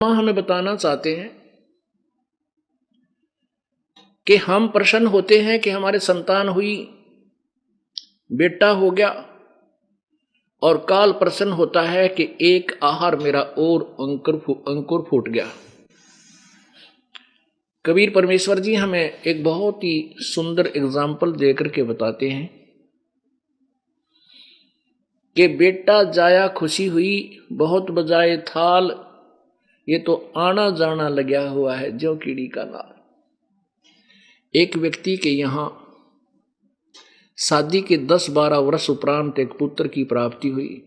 हमें बताना चाहते हैं कि हम प्रसन्न होते हैं कि हमारे संतान हुई, बेटा हो गया, और काल प्रसन्न होता है कि एक आहार मेरा और अंकुर फूट गया। कबीर परमेश्वर जी हमें एक बहुत ही सुंदर एग्जाम्पल देकर के बताते हैं कि बेटा जाया खुशी हुई, बहुत बजाए थाल, ये तो आना जाना लगा हुआ है ज्यों कीड़ी का नाल। एक व्यक्ति के यहां शादी के 10-12 वर्ष उपरांत एक पुत्र की प्राप्ति हुई।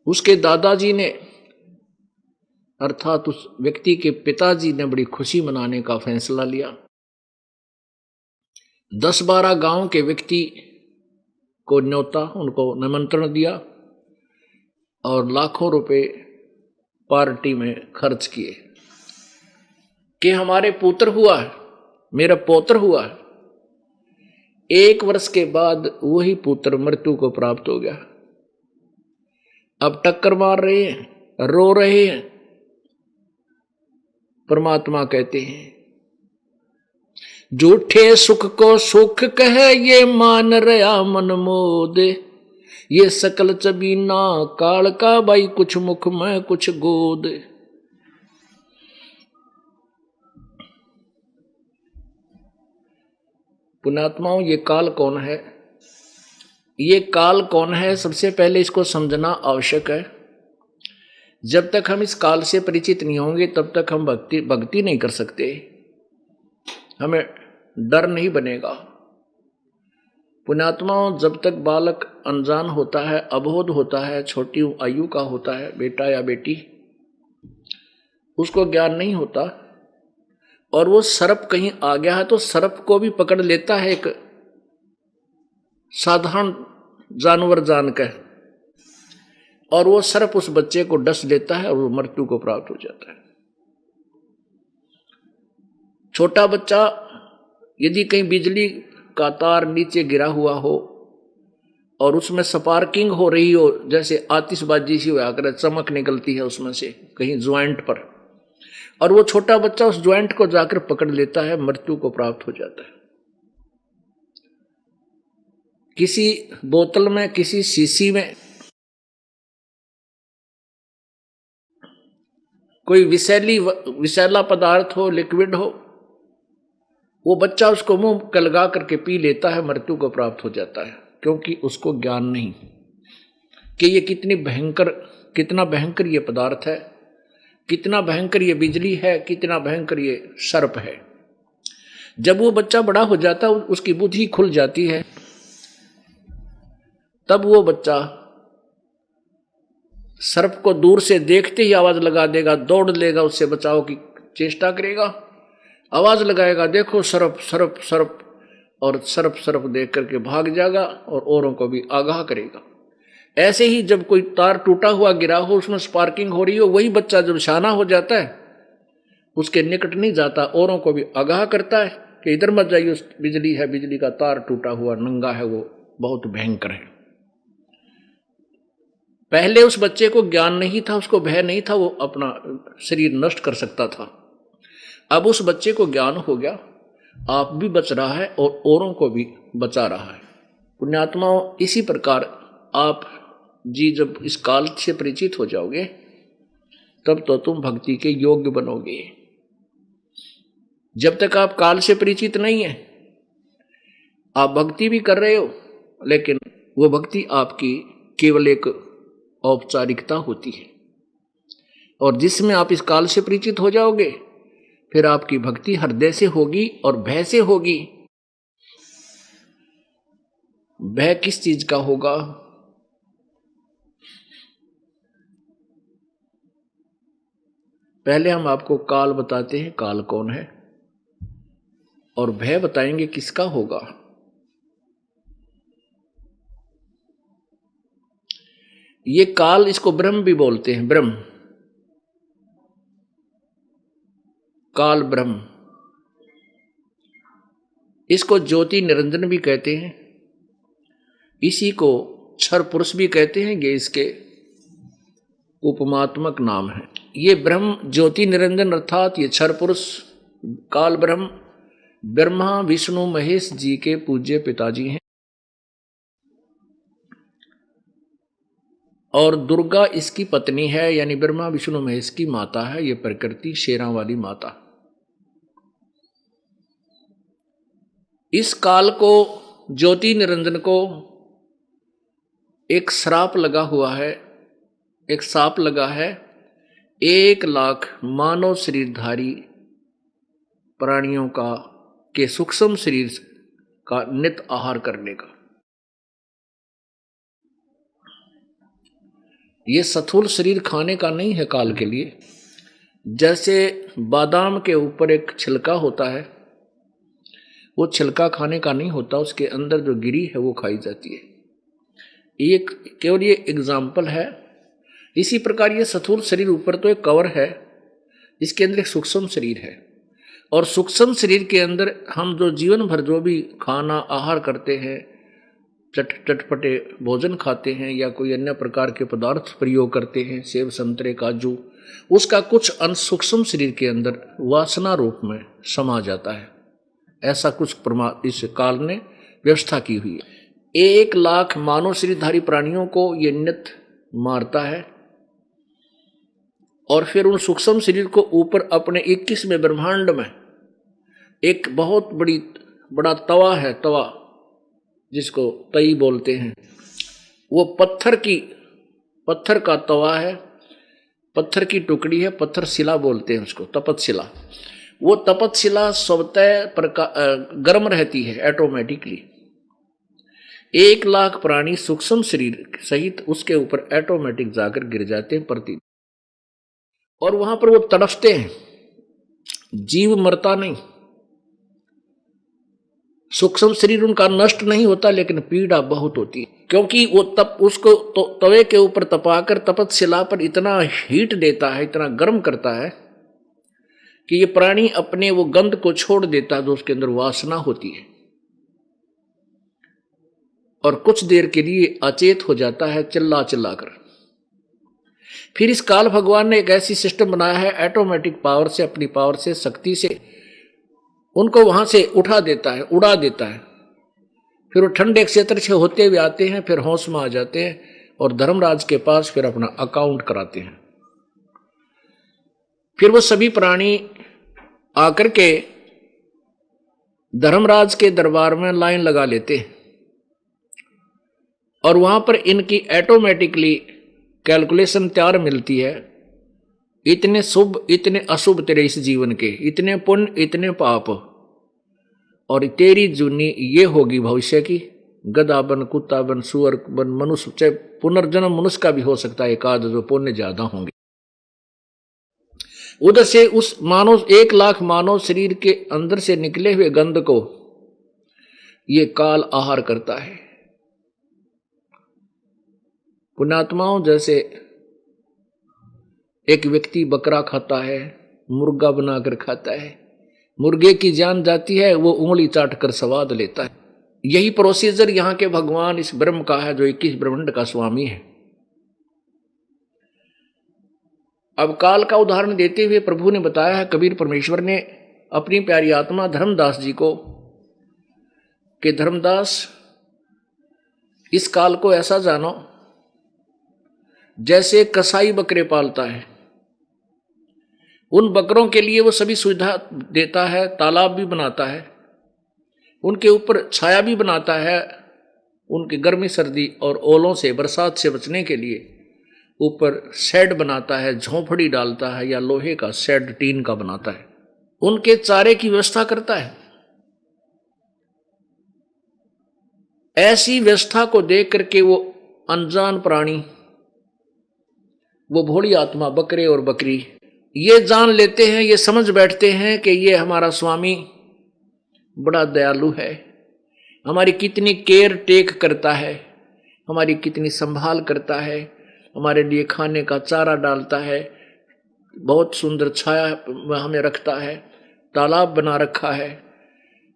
उसके दादाजी ने अर्थात उस व्यक्ति के पिताजी ने बड़ी खुशी मनाने का फैसला लिया। 10-12 गांव के व्यक्ति को न्योता, उनको निमंत्रण दिया और लाखों रुपए पार्टी में खर्च किए कि हमारे पुत्र हुआ है, मेरा पौत्र हुआ है। 1 वर्ष के बाद वही पुत्र मृत्यु को प्राप्त हो गया। अब टक्कर मार रहे हैं, रो रहे हैं। परमात्मा कहते हैं झूठे सुख को सुख कहे ये मान रहा मन मोद, ये सकल चबीना काल का भाई कुछ मुख में कुछ गोद। पुण्यात्माओं, ये काल कौन है? ये काल कौन है, सबसे पहले इसको समझना आवश्यक है। जब तक हम इस काल से परिचित नहीं होंगे तब तक हम भक्ति नहीं कर सकते, हमें डर नहीं बनेगा। पुण्यात्माओं, जब तक बालक अनजान होता है, अबोध होता है, छोटी आयु का होता है, बेटा या बेटी, उसको ज्ञान नहीं होता और वो सर्प कहीं आ गया है तो सर्प को भी पकड़ लेता है एक साधारण जानवर जानकर, और वो सर्प उस बच्चे को डस लेता है और वो मृत्यु को प्राप्त हो जाता है। छोटा बच्चा यदि कहीं बिजली का तार नीचे गिरा हुआ हो और उसमें स्पार्किंग हो रही हो, जैसे आतिशबाजी सी होया करे, चमक निकलती है उसमें से कहीं ज्वाइंट पर, और वो छोटा बच्चा उस ज्वाइंट को जाकर पकड़ लेता है, मृत्यु को प्राप्त हो जाता है। किसी बोतल में, किसी शीशी में कोई विषैला पदार्थ हो, लिक्विड हो, वो बच्चा उसको मुंह में लगा करके पी लेता है, मृत्यु को प्राप्त हो जाता है, क्योंकि उसको ज्ञान नहीं कि ये कितना भयंकर ये पदार्थ है, कितना भयंकर ये बिजली है, कितना भयंकर ये सर्प है। जब वो बच्चा बड़ा हो जाता है, उसकी बुद्धि खुल जाती है, तब वो बच्चा सर्प को दूर से देखते ही आवाज लगा देगा, दौड़ लेगा, उससे बचाव की चेष्टा करेगा, आवाज लगाएगा, देखो सर्प सर्प सर्प, और सर्प सर्प देख करके भाग जाएगा और औरों को भी आगाह करेगा। ऐसे ही जब कोई तार टूटा हुआ गिरा हो, उसमें स्पार्किंग हो रही हो, वही बच्चा जब शाना हो जाता है, उसके निकट नहीं जाता, औरों को भी आगाह करता है कि इधर मत जाइए, उस बिजली है, बिजली का तार टूटा हुआ नंगा है, वो बहुत भयंकर है। पहले उस बच्चे को ज्ञान नहीं था, उसको भय नहीं था, वो अपना शरीर नष्ट कर सकता था। अब उस बच्चे को ज्ञान हो गया, आप भी बच रहा है और औरों को भी बचा रहा है। पुण्यात्माओं, इसी प्रकार आप जी जब इस काल से परिचित हो जाओगे तब तो तुम भक्ति के योग्य बनोगे। जब तक आप काल से परिचित नहीं है, आप भक्ति भी कर रहे हो, लेकिन वो भक्ति आपकी केवल एक औपचारिकता होती है, और जिसमें आप इस काल से परिचित हो जाओगे फिर आपकी भक्ति हृदय से होगी और भय से होगी। भय किस चीज का होगा? पहले हम आपको काल बताते हैं, काल कौन है, और भय बताएंगे किसका होगा। ये काल, इसको ब्रह्म भी बोलते हैं, ब्रह्म, काल ब्रह्म, इसको ज्योति निरंजन भी कहते हैं, इसी को क्षर पुरुष भी कहते हैं। ये इसके उपमात्मक नाम है। ये ब्रह्म ज्योति निरंजन अर्थात ये क्षर पुरुष काल ब्रह्म ब्रह्मा विष्णु महेश जी के पूज्य पिताजी हैं और दुर्गा इसकी पत्नी है, यानी ब्रह्मा विष्णु महेश की माता है। ये प्रकृति शेरां वाली माता। इस काल को ज्योति निरंजन को एक श्राप लगा हुआ है, एक साप लगा है 1,00,000 मानव शरीरधारी प्राणियों का के सूक्ष्म शरीर का नित आहार करने का। ये स्थूल शरीर खाने का नहीं है काल के लिए। जैसे बादाम के ऊपर एक छिलका होता है, वो छिलका खाने का नहीं होता, उसके अंदर जो गिरी है वो खाई जाती है। ये केवल ये एग्जाम्पल है। इसी प्रकार ये स्थूल शरीर ऊपर तो एक कवर है, इसके अंदर एक सूक्ष्म शरीर है और सूक्ष्म शरीर के अंदर हम जो जीवन भर जो भी खाना आहार करते हैं, चटपटे भोजन खाते हैं या कोई अन्य प्रकार के पदार्थ प्रयोग करते हैं, सेब संतरे काजू, उसका कुछ अंश सूक्ष्म शरीर के अंदर वासना रूप में समा जाता है। ऐसा कुछ इस काल ने व्यवस्था की हुई है। 1,00,000 मानव शरीरधारी प्राणियों को ये नित मारता है और फिर उन सूक्ष्म शरीर को ऊपर अपने 21वें ब्रह्मांड में एक बहुत बड़ा तवा है, तवा जिसको तई बोलते हैं, वो पत्थर का तवा है, पत्थर की टुकड़ी है, पत्थर शिला बोलते हैं उसको, तपतशिला। वो तपतशिला स्वतः गर्म रहती है ऑटोमेटिकली। 1,00,000 प्राणी सूक्ष्म शरीर सहित उसके ऊपर ऑटोमेटिक जाकर गिर जाते हैं प्रति, और वहां पर वो तड़फते हैं। जीव मरता नहीं, सूक्ष्म शरीर उनका नष्ट नहीं होता, लेकिन पीड़ा बहुत होती है, क्योंकि वो उसको तवे के ऊपर तपाकर तपतशिला पर इतना हीट देता है, इतना गर्म करता है कि ये प्राणी अपने वो गंध को छोड़ देता है जो उसके अंदर वासना होती है, और कुछ देर के लिए अचेत हो जाता है चिल्ला कर। फिर इस काल भगवान ने एक ऐसी सिस्टम बनाया है, ऑटोमेटिक पावर से, अपनी पावर से, शक्ति से उनको वहां से उठा देता है, उड़ा देता है। फिर वो ठंडे क्षेत्र से होते हुए आते हैं, फिर होश में आ जाते हैं और धर्मराज के पास फिर अपना अकाउंट कराते हैं। फिर वो सभी प्राणी आकर के धर्मराज के दरबार में लाइन लगा लेते हैं और वहां पर इनकी ऑटोमेटिकली कैलकुलेशन तैयार मिलती है। इतने शुभ इतने अशुभ तेरे इस जीवन के, इतने पुण्य इतने पाप, और तेरी जूनी ये होगी भविष्य की, गधा बन, कुत्ता बन, सुअर बन, मनुष्य, चाहे पुनर्जन्म मनुष्य का भी हो सकता है, एक आध जो पुण्य ज्यादा होंगे। उधर से उस मानव 1,00,000 मानव शरीर के अंदर से निकले हुए गंध को ये काल आहार करता है। पुण्यात्माओं, जैसे एक व्यक्ति बकरा खाता है, मुर्गा बनाकर खाता है, मुर्गे की जान जाती है, वो उंगली चाट कर स्वाद लेता है। यही प्रोसीजर यहाँ के भगवान इस ब्रह्म का है जो 21 ब्रह्मांड का स्वामी है। अब काल का उदाहरण देते हुए प्रभु ने बताया है, कबीर परमेश्वर ने अपनी प्यारी आत्मा धर्मदास जी को, कि धर्मदास इस काल को ऐसा जानो जैसे कसाई बकरे पालता है, उन बकरों के लिए वो सभी सुविधा देता है, तालाब भी बनाता है, उनके ऊपर छाया भी बनाता है, उनकी गर्मी सर्दी और ओलों से बरसात से बचने के लिए ऊपर शेड बनाता है, झोंपड़ी डालता है या लोहे का शेड टीन का बनाता है, उनके चारे की व्यवस्था करता है। ऐसी व्यवस्था को देख करके वो अनजान प्राणी, वो भोली आत्मा बकरे और बकरी ये जान लेते हैं, ये समझ बैठते हैं कि ये हमारा स्वामी बड़ा दयालु है, हमारी कितनी केयर टेक करता है, हमारी कितनी संभाल करता है, हमारे लिए खाने का चारा डालता है, बहुत सुंदर छाया हमें रखता है, तालाब बना रखा है।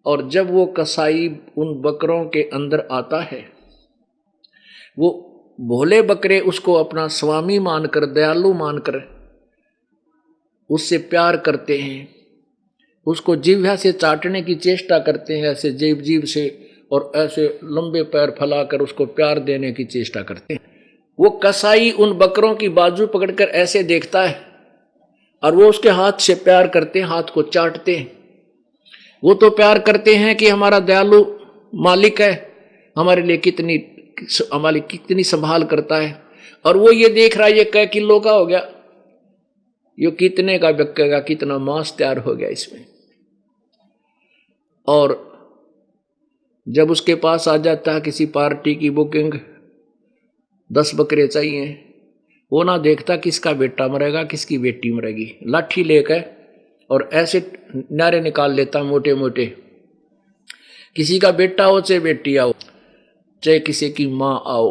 और जब वो कसाई उन बकरों के अंदर आता है, वो भोले बकरे उसको अपना स्वामी मानकर, दयालु मानकर उससे प्यार करते हैं, उसको जिह्वा से चाटने की चेष्टा करते हैं, ऐसे जीव से, और ऐसे लंबे पैर फैलाकर उसको प्यार देने की चेष्टा करते हैं। वो कसाई उन बकरों की बाजू पकड़कर ऐसे देखता है और वो उसके हाथ से प्यार करते हैं, हाथ को चाटते हैं। वो तो प्यार करते हैं कि हमारा दयालु मालिक है, हमारे लिए कितनी संभाल करता है। और वो ये देख रहा है ये कै किलो का हो गया, ये कितने का बिकेगा, कितना मांस तैयार हो गया इसमें। और जब उसके पास आ जाता है किसी पार्टी की बुकिंग, 10 बकरे चाहिए, वो ना देखता किसका बेटा मरेगा किसकी बेटी मरेगी, लाठी लेकर और ऐसे नारे निकाल लेता मोटे मोटे, किसी का बेटा हो चाहे बेटी आओ, चाहे किसी की माँ आओ,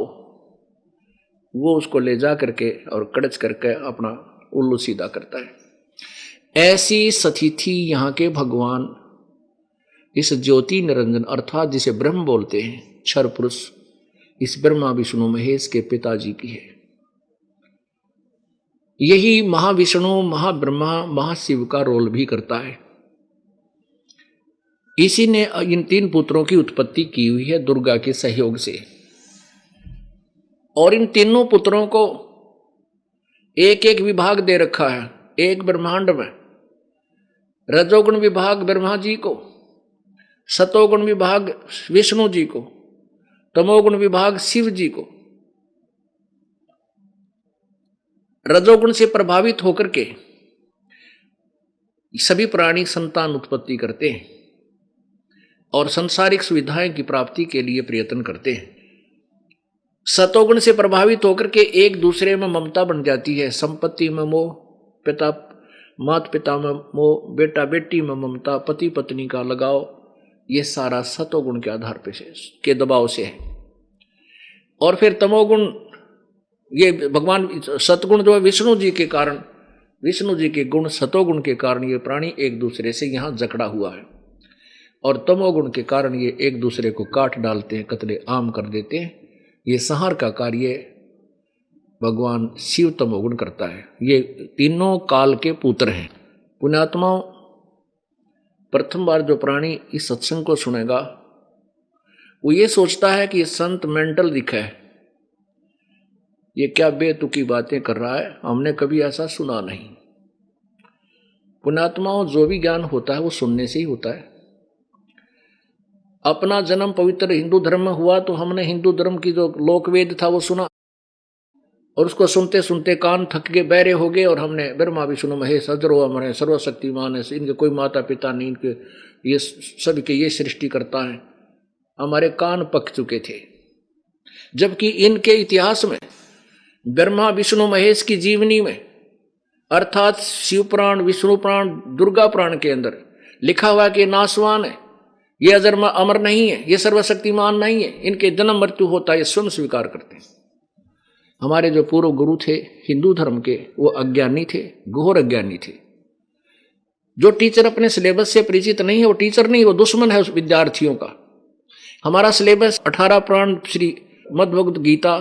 वो उसको ले जा करके और कड़च करके अपना उल्लू सीधा करता है। ऐसी स्थिति यहाँ के भगवान इस ज्योति निरंजन अर्थात जिसे ब्रह्म बोलते हैं, क्षर पुरुष, इस ब्रह्मा विष्णु महेश के पिताजी की है। यही महाविष्णु, महाब्रह्मा, महाशिव का रोल भी करता है। इसी ने इन 3 पुत्रों की उत्पत्ति की हुई है दुर्गा के सहयोग से। और इन तीनों पुत्रों को एक एक विभाग दे रखा है एक ब्रह्मांड में। रजोगुण विभाग ब्रह्मा जी को, सतोगुण विभाग विष्णु जी को, तमोगुण विभाग शिव जी को। रजोगुण से प्रभावित होकर के सभी प्राणी संतान उत्पत्ति करते हैं और सांसारिक सुविधाएं की प्राप्ति के लिए प्रयत्न करते हैं। सतोगुण से प्रभावित होकर के एक दूसरे में ममता बन जाती है, संपत्ति में मोह, माता पिता में मोह, बेटा बेटी में ममता, पति पत्नी का लगाव, ये सारा सतोगुण के आधार पे के दबाव से है। और फिर तमोगुण, ये भगवान सतगुण जो है विष्णु जी के कारण, विष्णु जी के गुण सतोगुण के कारण ये प्राणी एक दूसरे से यहाँ जकड़ा हुआ है। और तमोगुण के कारण ये एक दूसरे को काट डालते हैं, कतले आम कर देते हैं। ये संहार का कार्य भगवान शिव तमोगुण करता है। ये तीनों काल के पुत्र हैं। पुण्यात्माओं, प्रथम बार जो प्राणी इस सत्संग को सुनेगा वो ये सोचता है कि ये संत मेंटल दिखा है, ये क्या बेतुकी बातें कर रहा है, हमने कभी ऐसा सुना नहीं। पुण्यात्माओं, जो भी ज्ञान होता है वो सुनने से ही होता है। अपना जन्म पवित्र हिंदू धर्म में हुआ तो हमने हिंदू धर्म की जो लोकवेद था वो सुना, और उसको सुनते सुनते कान थक के बहरे हो गए, और हमने ब्रह्मा विष्णु महेश अजरो अमर है, सर्वशक्तिमान है, इनके कोई माता पिता नहीं, इनके ये सब के ये सृष्टि करता है, हमारे कान पक चुके थे। जबकि इनके इतिहास में ब्रह्मा विष्णु महेश की जीवनी में अर्थात शिव पुराण, विष्णु पुराण, दुर्गा पुराण के अंदर लिखा हुआ कि नासवान है, ये अमर नहीं है, ये सर्वशक्तिमान नहीं है, इनके जन्म मृत्यु होता है, ये स्वयं स्वीकार करते हैं। हमारे जो पूर्व गुरु थे हिंदू धर्म के, वो अज्ञानी थे, घोर अज्ञानी थे। जो टीचर अपने सिलेबस से परिचित नहीं है वो टीचर नहीं, वो दुश्मन है उस विद्यार्थियों का। हमारा सिलेबस 18 पुराण, श्री मद्भगवत गीता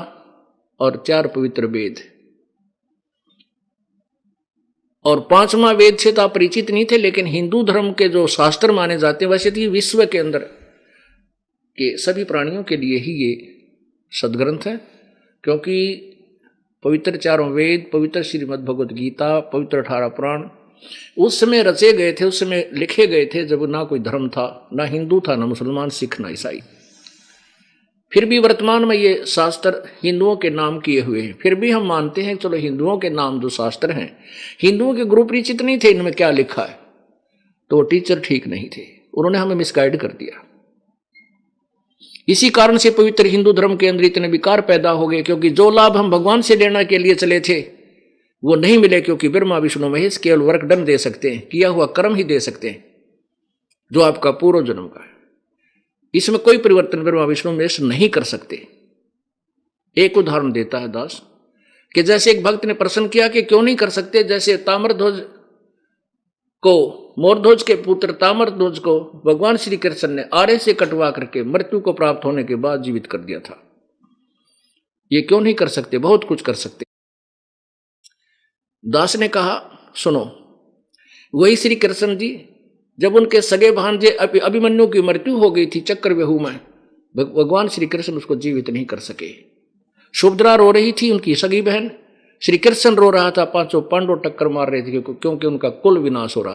और 4 पवित्र वेद, और 5वां वेद से तो आप परिचित नहीं थे, लेकिन हिंदू धर्म के जो शास्त्र माने जाते हैं वैसे तो विश्व के अंदर के सभी प्राणियों के लिए ही ये सदग्रंथ है, क्योंकि पवित्र 4 वेद, पवित्र श्रीमद् भगवत गीता, पवित्र 18 पुराण उस समय रचे गए थे, उस समय लिखे गए थे जब ना कोई धर्म था, ना हिंदू था, ना मुसलमान, सिख, ना ईसाई। फिर भी वर्तमान में ये शास्त्र हिंदुओं के नाम किए हुए हैं। फिर भी हम मानते हैं चलो हिंदुओं के नाम जो शास्त्र हैं, हिंदुओं के गुरु परिचित नहीं थे इनमें क्या लिखा है, तो वो टीचर ठीक नहीं थे, उन्होंने हमें मिसगाइड कर दिया। इसी कारण से पवित्र हिंदू धर्म के अंदर इतने विकार पैदा हो गए, क्योंकि जो लाभ हम भगवान से लेने के लिए चले थे वो नहीं मिले, क्योंकि ब्रह्मा विष्णु महेश केवल वर्क डन दे सकते हैं, किया हुआ कर्म ही दे सकते हैं जो आपका पूर्व जन्म का है। इसमें कोई परिवर्तन ब्रह्मा विष्णु महेश नहीं कर सकते। एक उदाहरण देता है दास कि जैसे एक भक्त ने प्रश्न किया कि क्यों नहीं कर सकते, जैसे ताम्रध्वज को, मोरध्वज के पुत्र ताम्रध्वज को भगवान श्री कृष्ण ने आरे से कटवा करके मृत्यु को प्राप्त होने के बाद जीवित कर दिया था। ये क्यों नहीं कर सकते? बहुत कुछ कर सकते। दास ने कहा सुनो, वही श्री कृष्ण जी जब उनके सगे भांजे अभिमन्यु की मृत्यु हो गई थी चक्रव्यूह में, भगवान श्री कृष्ण उसको जीवित नहीं कर सके। सुभद्रा रो रही थी, उनकी सगी बहन, श्री कृष्ण रो रहा था, पांचों पांडव टक्कर मार रहे थे क्योंकि उनका कुल विनाश हो रहा।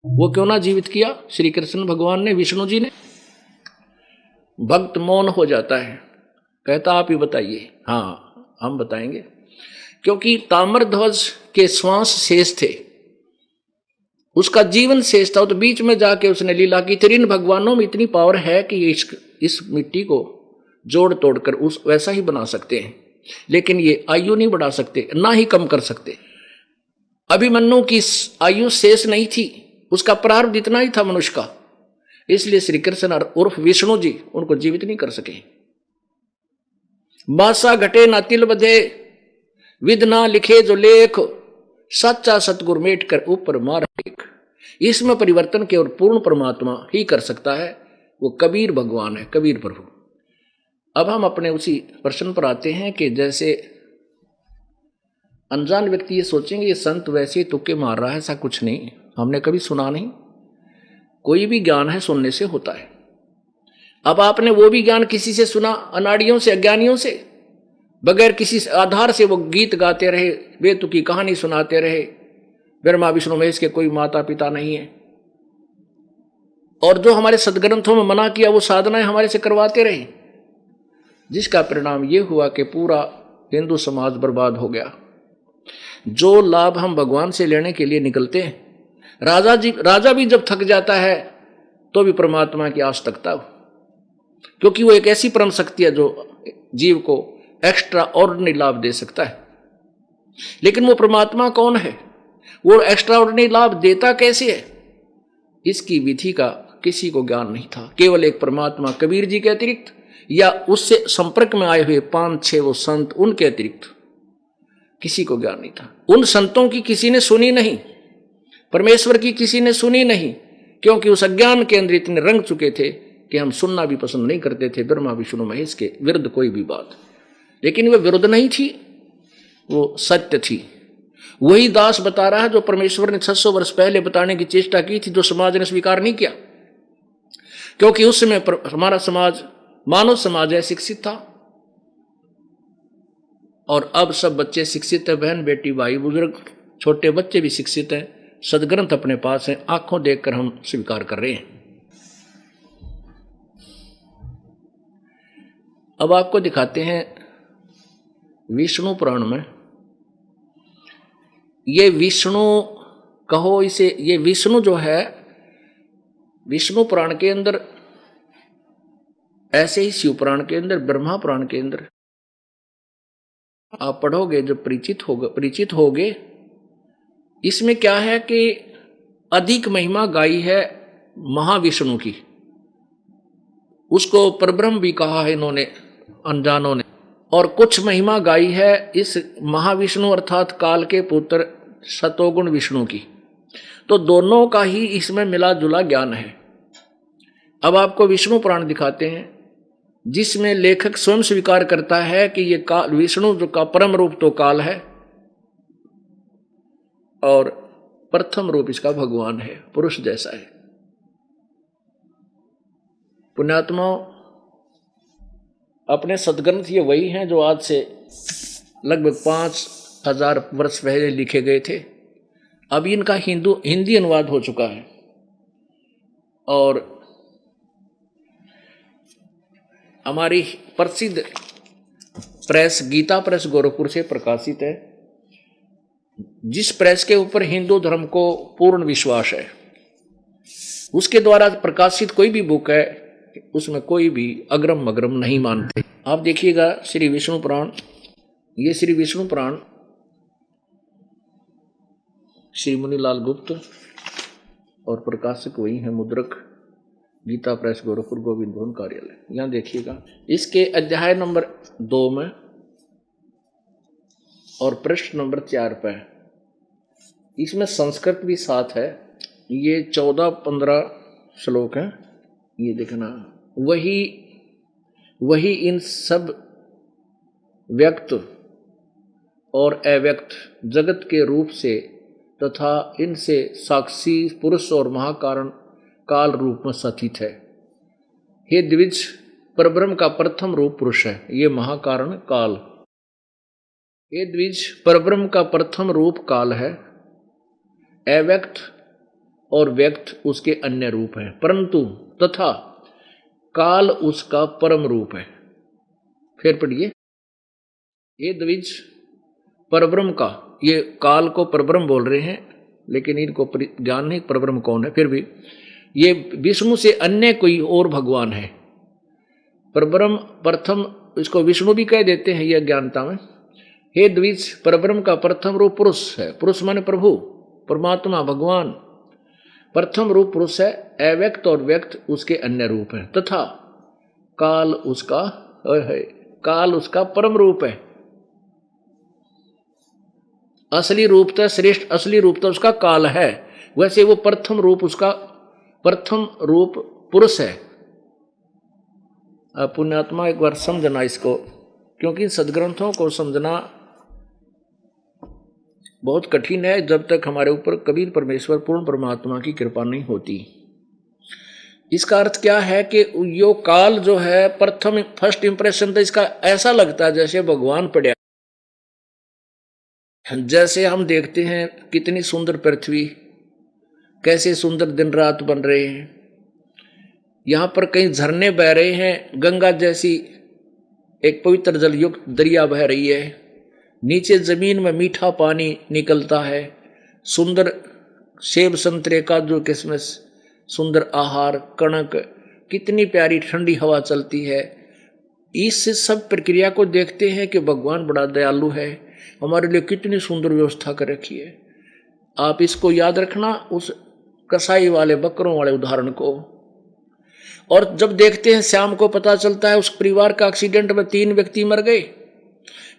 वो क्यों ना जीवित किया श्री कृष्ण भगवान ने, विष्णु जी ने? भक्त मौन हो जाता है, कहता आप ही बताइए। हाँ हम बताएंगे, क्योंकि ताम्रध्वज के श्वास शेष थे, उसका जीवन शेष था। तो बीच में जाके उसने लीला की थी। इन भगवानों में इतनी पावर है कि इस मिट्टी को जोड़ तोड़कर उस वैसा ही बना सकते हैं, लेकिन ये आयु नहीं बढ़ा सकते, ना ही कम कर सकते। अभिमन्यु की आयु शेष नहीं थी, उसका प्रारब्ध इतना ही था मनुष्य का, इसलिए श्री कृष्ण उर्फ विष्णु जी उनको जीवित नहीं कर सके। बासा घटे ना तिल बधे, विद ना लिखे जो लेख, सच्चा सतगुरु मेट कर ऊपर मार एक। इसमें परिवर्तन केवल पूर्ण परमात्मा ही कर सकता है, वो कबीर भगवान है, कबीर प्रभु। अब हम अपने उसी प्रश्न पर आते हैं कि जैसे अनजान व्यक्ति ये सोचेंगे ये संत वैसे ही तुक्के मार रहा है, ऐसा कुछ नहीं, हमने कभी सुना नहीं। कोई भी ज्ञान है सुनने से होता है। अब आपने वो भी ज्ञान किसी से सुना, अनाड़ियों से, अज्ञानियों से, बगैर किसी आधार से वो गीत गाते रहे, बेतुकी कहानी सुनाते रहे, ब्रह्मा विष्णु महेश के कोई माता पिता नहीं है, और जो हमारे सदग्रंथों में मना किया वो साधनाएं हमारे से करवाते रहे, जिसका परिणाम ये हुआ कि पूरा हिंदू समाज बर्बाद हो गया। जो लाभ हम भगवान से लेने के लिए निकलते हैं, राजा भी जब थक जाता है तो भी परमात्मा की आस तकता हो, क्योंकि वो एक ऐसी परम शक्ति है जो जीव को एक्स्ट्रा ऑर्डिनरी लाभ दे सकता है। लेकिन वो परमात्मा कौन है, वो एक्स्ट्रा ऑर्डिनरी लाभ देता कैसे है, इसकी विधि का किसी को ज्ञान नहीं था। केवल एक परमात्मा कबीर जी के अतिरिक्त या उससे संपर्क में आए हुए 5-6 वो संत, उनके अतिरिक्त किसी को ज्ञान नहीं था। उन संतों की किसी ने सुनी नहीं, परमेश्वर की किसी ने सुनी नहीं, क्योंकि उस अज्ञान के अंदर इतने रंग चुके थे कि हम सुनना भी पसंद नहीं करते थे ब्रह्मा विष्णु महेश के विरुद्ध कोई भी बात। लेकिन वह विरुद्ध नहीं थी, वो सत्य थी। वही दास बता रहा है जो परमेश्वर ने 600 वर्ष पहले बताने की चेष्टा की थी, जो समाज ने स्वीकार नहीं किया, क्योंकि उस समय हमारा समाज मानव समाज है, शिक्षित था, और अब सब बच्चे शिक्षित है, बहन बेटी भाई बुजुर्ग छोटे बच्चे भी शिक्षित हैं, सदग्रंथ अपने पास हैं, आंखों देखकर हम स्वीकार कर रहे हैं। अब आपको दिखाते हैं विष्णु पुराण में, ये विष्णु कहो इसे, ये विष्णु जो है विष्णु पुराण के अंदर, ऐसे ही शिव पुराण के अंदर, ब्रह्मा पुराण के अंदर आप पढ़ोगे, जब परिचित होगे, इसमें क्या है कि अधिक महिमा गाई है महाविष्णु की, उसको परब्रह्म भी कहा है इन्होंने अनजानों ने, और कुछ महिमा गाई है इस महाविष्णु अर्थात काल के पुत्र सतोगुण विष्णु की। तो दोनों का ही इसमें मिला जुला ज्ञान है। अब आपको विष्णु पुराण दिखाते हैं, जिसमें लेखक स्वयं स्वीकार करता है कि ये काल, विष्णु जो का परम रूप तो काल है और प्रथम रूप इसका भगवान है, पुरुष जैसा है। पुण्यात्माओं, अपने सदग्रंथ ये वही हैं जो आज से लगभग 5000 वर्ष पहले लिखे गए थे। अभी इनका हिंदी अनुवाद हो चुका है, और हमारी प्रसिद्ध प्रेस गीता प्रेस गोरखपुर से प्रकाशित है, जिस प्रेस के ऊपर हिंदू धर्म को पूर्ण विश्वास है। उसके द्वारा प्रकाशित कोई भी बुक है, उसमें कोई भी अग्रम मग्रम नहीं मानते। आप देखिएगा श्री विष्णु पुराण, ये श्री विष्णु पुराण श्री मुनिलाल गुप्त, और प्रकाशक वही है, मुद्रक गीता प्रेस गोरखपुर गोविंद भवन कार्यालय। यहाँ देखिएगा इसके अध्याय नंबर 2 में और पृष्ठ नंबर 4 पे, इसमें संस्कृत भी साथ है। ये 14-15 श्लोक हैं, ये देखना। वही इन सब व्यक्त और अव्यक्त जगत के रूप से तथा इनसे साक्षी पुरुष और महाकारण काल रूप में स्थित है। हे द्विज, परब्रह्म का प्रथम रूप पुरुष है, ये महाकारण काल। हे द्विज, परब्रह्म का प्रथम रूप काल है, अव्यक्त और व्यक्त उसके अन्य रूप हैं, परंतु तथा काल उसका परम रूप है। फिर पढ़िए, ये द्विज, परब्रह्म का, ये काल को परब्रह्म बोल रहे हैं, लेकिन इनको ज्ञान नहीं परब्रह्म कौन है। फिर भी ये विष्णु से अन्य कोई और भगवान है। परब्रह्म प्रथम, इसको विष्णु भी कह देते हैं, यह ज्ञानता में। हे द्विज, परब्रह्म का प्रथम रूप पुरुष है। पुरुष माने प्रभु, परमात्मा, भगवान। प्रथम रूप पुरुष है, अव्यक्त और व्यक्त उसके अन्य रूप हैं, तथा काल उसका काल उसका परम रूप है। असली रूपता श्रेष्ठ, असली रूपता उसका काल है, वैसे वो प्रथम रूप उसका प्रथम रूप पुरुष है। पुण्यात्मा एक बार समझना इसको, क्योंकि सदग्रंथों को समझना बहुत कठिन है जब तक हमारे ऊपर कबीर परमेश्वर पूर्ण परमात्मा की कृपा नहीं होती। इसका अर्थ क्या है कि यो काल जो है प्रथम फर्स्ट इंप्रेशन तो इसका ऐसा लगता है जैसे भगवान पड़ा। जैसे हम देखते हैं कितनी सुंदर पृथ्वी, कैसे सुंदर दिन रात बन रहे हैं, यहाँ पर कई झरने बह रहे हैं, गंगा जैसी एक पवित्र जल युक्त दरिया बह रही है, नीचे जमीन में मीठा पानी निकलता है, सुंदर सेब संतरे का जो किस्मस, सुंदर आहार, कणक, कितनी प्यारी ठंडी हवा चलती है। इस सब प्रक्रिया को देखते हैं कि भगवान बड़ा दयालु है, हमारे लिए कितनी सुंदर व्यवस्था कर रखी है। आप इसको याद रखना, उस कसाई वाले बकरों वाले उदाहरण को। और जब देखते हैं शाम को पता चलता है उस परिवार का एक्सीडेंट में 3 व्यक्ति मर गए,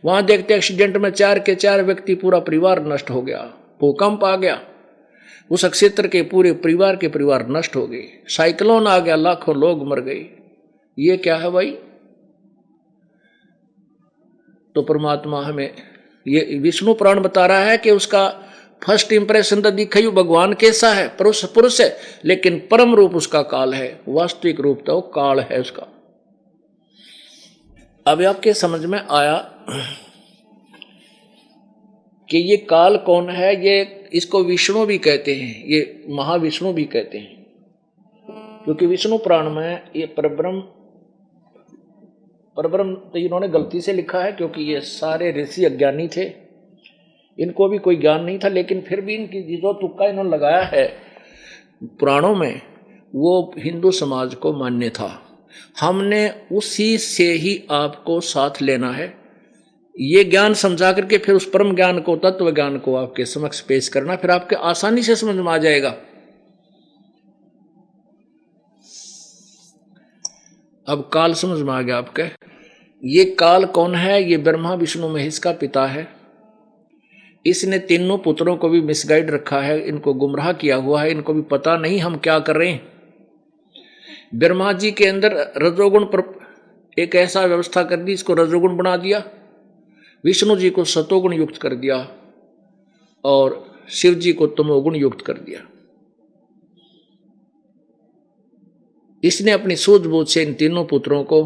वहां देखते हैं एक्सीडेंट में 4 के 4 व्यक्ति, पूरा परिवार नष्ट हो गया, भूकंप आ गया, उस क्षेत्र के पूरे परिवार के परिवार नष्ट हो गए, साइक्लोन आ गया, लाखों लोग मर गए। ये क्या है भाई? तो परमात्मा हमें, ये विष्णु पुराण बता रहा है कि उसका फर्स्ट इंप्रेशन तो दिखाई भगवान कैसा है, पुरुष है, लेकिन परम रूप उसका काल है, वास्तविक रूप तो काल है उसका। अब आपके समझ में आया कि ये काल कौन है। ये इसको विष्णु भी कहते हैं, ये महाविष्णु भी कहते हैं, क्योंकि विष्णु पुराण में ये परब्रह्म तो इन्होंने गलती से लिखा है, क्योंकि ये सारे ऋषि अज्ञानी थे, इनको भी कोई ज्ञान नहीं था, लेकिन फिर भी इनकी जो तुक्का इन्होंने लगाया है पुराणों में, वो हिंदू समाज को मान्य था। हमने उसी से ही आपको साथ लेना है, ये ज्ञान समझा करके फिर उस परम ज्ञान को, तत्व ज्ञान को आपके समक्ष पेश करना, फिर आपके आसानी से समझ में आ जाएगा। अब काल समझ में आ गया आपके। ये काल कौन है? ये ब्रह्मा विष्णु महेश का पिता है। इसने तीनों पुत्रों को भी मिसगाइड रखा है, इनको गुमराह किया हुआ है, इनको भी पता नहीं हम क्या कर रहे हैं। ब्रह्मा जी के अंदर रजोगुण पर एक ऐसा व्यवस्था कर दी, इसको रजोगुण बना दिया, विष्णु जी को सतोगुण युक्त कर दिया और शिव जी को तमोगुण युक्त कर दिया। इसने अपनी सूझबूझ से इन तीनों पुत्रों को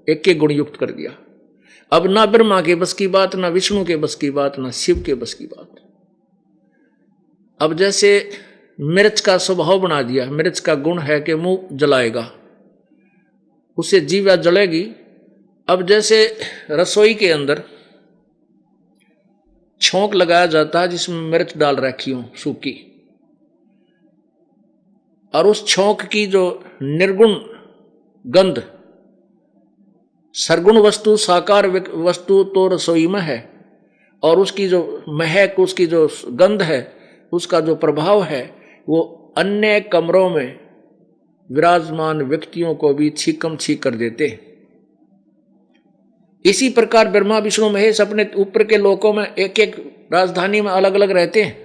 एक एक गुण युक्त कर दिया। अब ना ब्रह्मा के बस की बात, ना विष्णु के बस की बात, ना शिव के बस की बात। अब जैसे मिर्च का स्वभाव बना दिया, मिर्च का गुण है कि मुंह जलाएगा, उससे जीवा जलेगी। अब जैसे रसोई के अंदर छोंक लगाया जाता है जिसमें मिर्च डाल रखी हो सूखी, और उस छोंक की जो निर्गुण गंध, सरगुण वस्तु साकार वस्तु तो रसोई में है, और उसकी जो महक, उसकी जो गंध है, उसका जो प्रभाव है, वो अन्य कमरों में विराजमान व्यक्तियों को भी छीकम छीक कर देते। इसी प्रकार ब्रह्मा विष्णु महेश अपने ऊपर के लोकों में एक एक राजधानी में अलग अलग रहते हैं।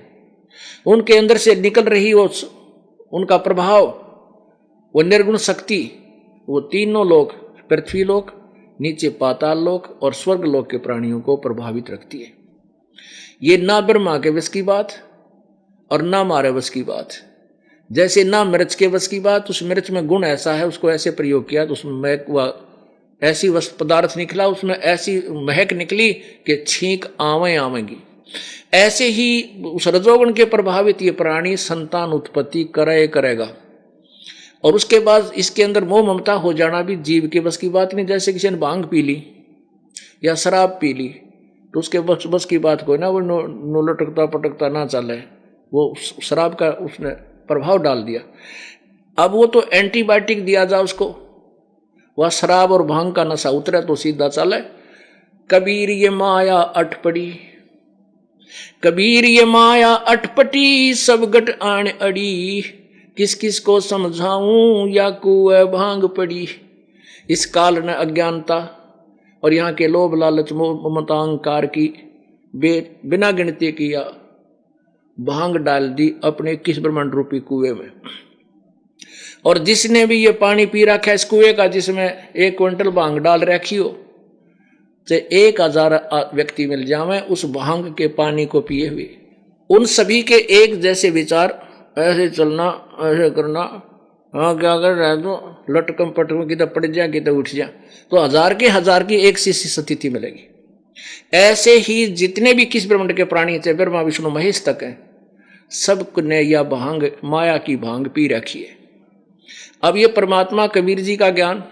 उनके अंदर से निकल रही वो उनका प्रभाव, वो निर्गुण शक्ति, वो तीनों लोक, पृथ्वी लोक, नीचे पाताल लोक और स्वर्ग लोक के प्राणियों को प्रभावित रखती है। ये ना ब्रह्मा के वश की बात और ना हमारे वश की बात। जैसे ना मिर्च के वश की बात, उस मिर्च में गुण ऐसा है, उसको ऐसे प्रयोग किया तो उसमें महक हुआ, ऐसी वस्तु पदार्थ निकला, उसमें ऐसी महक निकली कि छींक आवेगी। ऐसे ही उस रजोगुण के प्रभावित ये प्राणी संतान उत्पत्ति करेगा। और उसके बाद इसके अंदर मोह ममता हो जाना भी जीव के बस की बात नहीं। जैसे किसी ने भांग पी ली या शराब पी ली तो उसके बस की बात कोई ना, वो नो लटकता पटकता ना चले, वो शराब का उसने प्रभाव डाल दिया। अब वो तो एंटीबायोटिक दिया जा उसको, वह शराब और भांग का नशा उतरे तो सीधा चले। कबीर ये माया अटपटी, कबीर ये माया अटपटी, सब गट आन अड़ी, किस किस को समझाऊं या कुएं भांग पड़ी। इस काल ने अज्ञानता और यहाँ के लोभ लालच ममता अहंकार की बिना गिनती किया भांग डाल दी अपने किस ब्रह्मांड रूपी कुएं में। और जिसने भी ये पानी पी रखा है इस कुएं का, जिसमें 1 क्विंटल भांग डाल रखी हो, तो 1000 व्यक्ति मिल जावे उस भांग के पानी को पिए हुए। उन सभी के एक जैसे विचार, ऐसे चलना, ऐसे करना, हाँ क्या कर रहा है तो लटकम पटकम कितना पड़ जा कितना उठ जा, तो 1000 की एक सी स्थिति मिलेगी। ऐसे ही जितने भी किस ब्रह्मांड के प्राणी थे, ब्रह्मा विष्णु महेश तक है, सब ने यह भांग माया की भांग पी रखी है। अब ये परमात्मा कबीर जी का ज्ञान,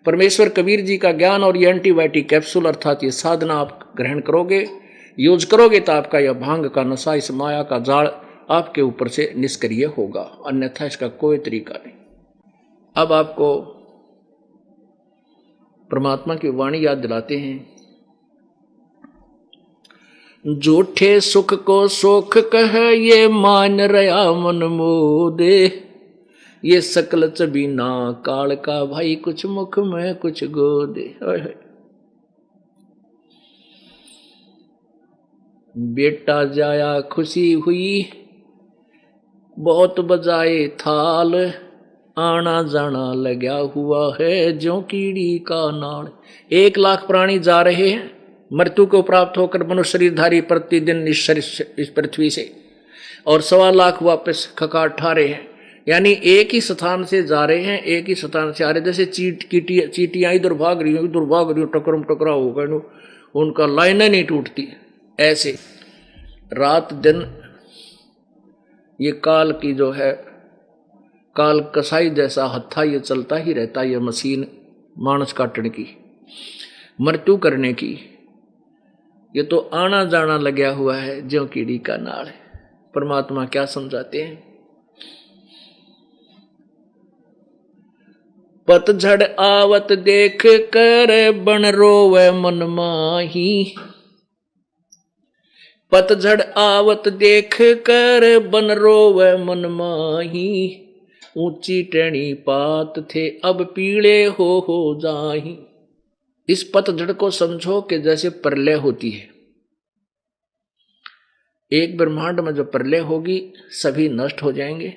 परमेश्वर कबीर जी का ज्ञान और ये एंटीबायोटिक कैप्सूल अर्थात ये साधना आप ग्रहण करोगे, यूज करोगे तो आपका यह भांग का नशा, इस माया का जाल आपके ऊपर से निष्क्रिय होगा, अन्यथा इसका कोई तरीका नहीं। अब आपको परमात्मा की वाणी याद दिलाते हैं। झूठे सुख को सुख कह ये मान रया मन मोदे, ये सकल चबीना काल का भाई कुछ मुख में कुछ गोदे। बेटा जाया खुशी हुई बहुत बजाए थाल, आना जाना लगा हुआ है जो कीड़ी का नाल। 1 लाख प्राणी जा रहे हैं मृत्यु को प्राप्त होकर मनुष्य शरीरधारी प्रतिदिन इस पृथ्वी से, और 1.25 लाख वापस खकार ठा रहे हैं। यानी एक ही स्थान से जा रहे हैं, एक ही स्थान से आ रहे। जैसे चीटियां इधर भाग रही हो, टकरम टकरा होगा, उनका लाइनें नहीं टूटती। ऐसे रात दिन ये काल की जो है काल कसाई जैसा हत्था ये चलता ही रहता। ये मशीन मानस काटने की, मृत्यु करने की, ये तो आना जाना लगा हुआ है ज्यों कीड़ी का नाल। परमात्मा क्या समझाते हैं? पतझड़ आवत देख कर बन रोवे मन माही, पतझड़ आवत देख कर बन रोवे मन माही, ऊंची टेढ़ी पात थे अब पीले हो जाही। इस पतझड़ को समझो कि जैसे प्रलय होती है। एक ब्रह्मांड में जो प्रलय होगी सभी नष्ट हो जाएंगे,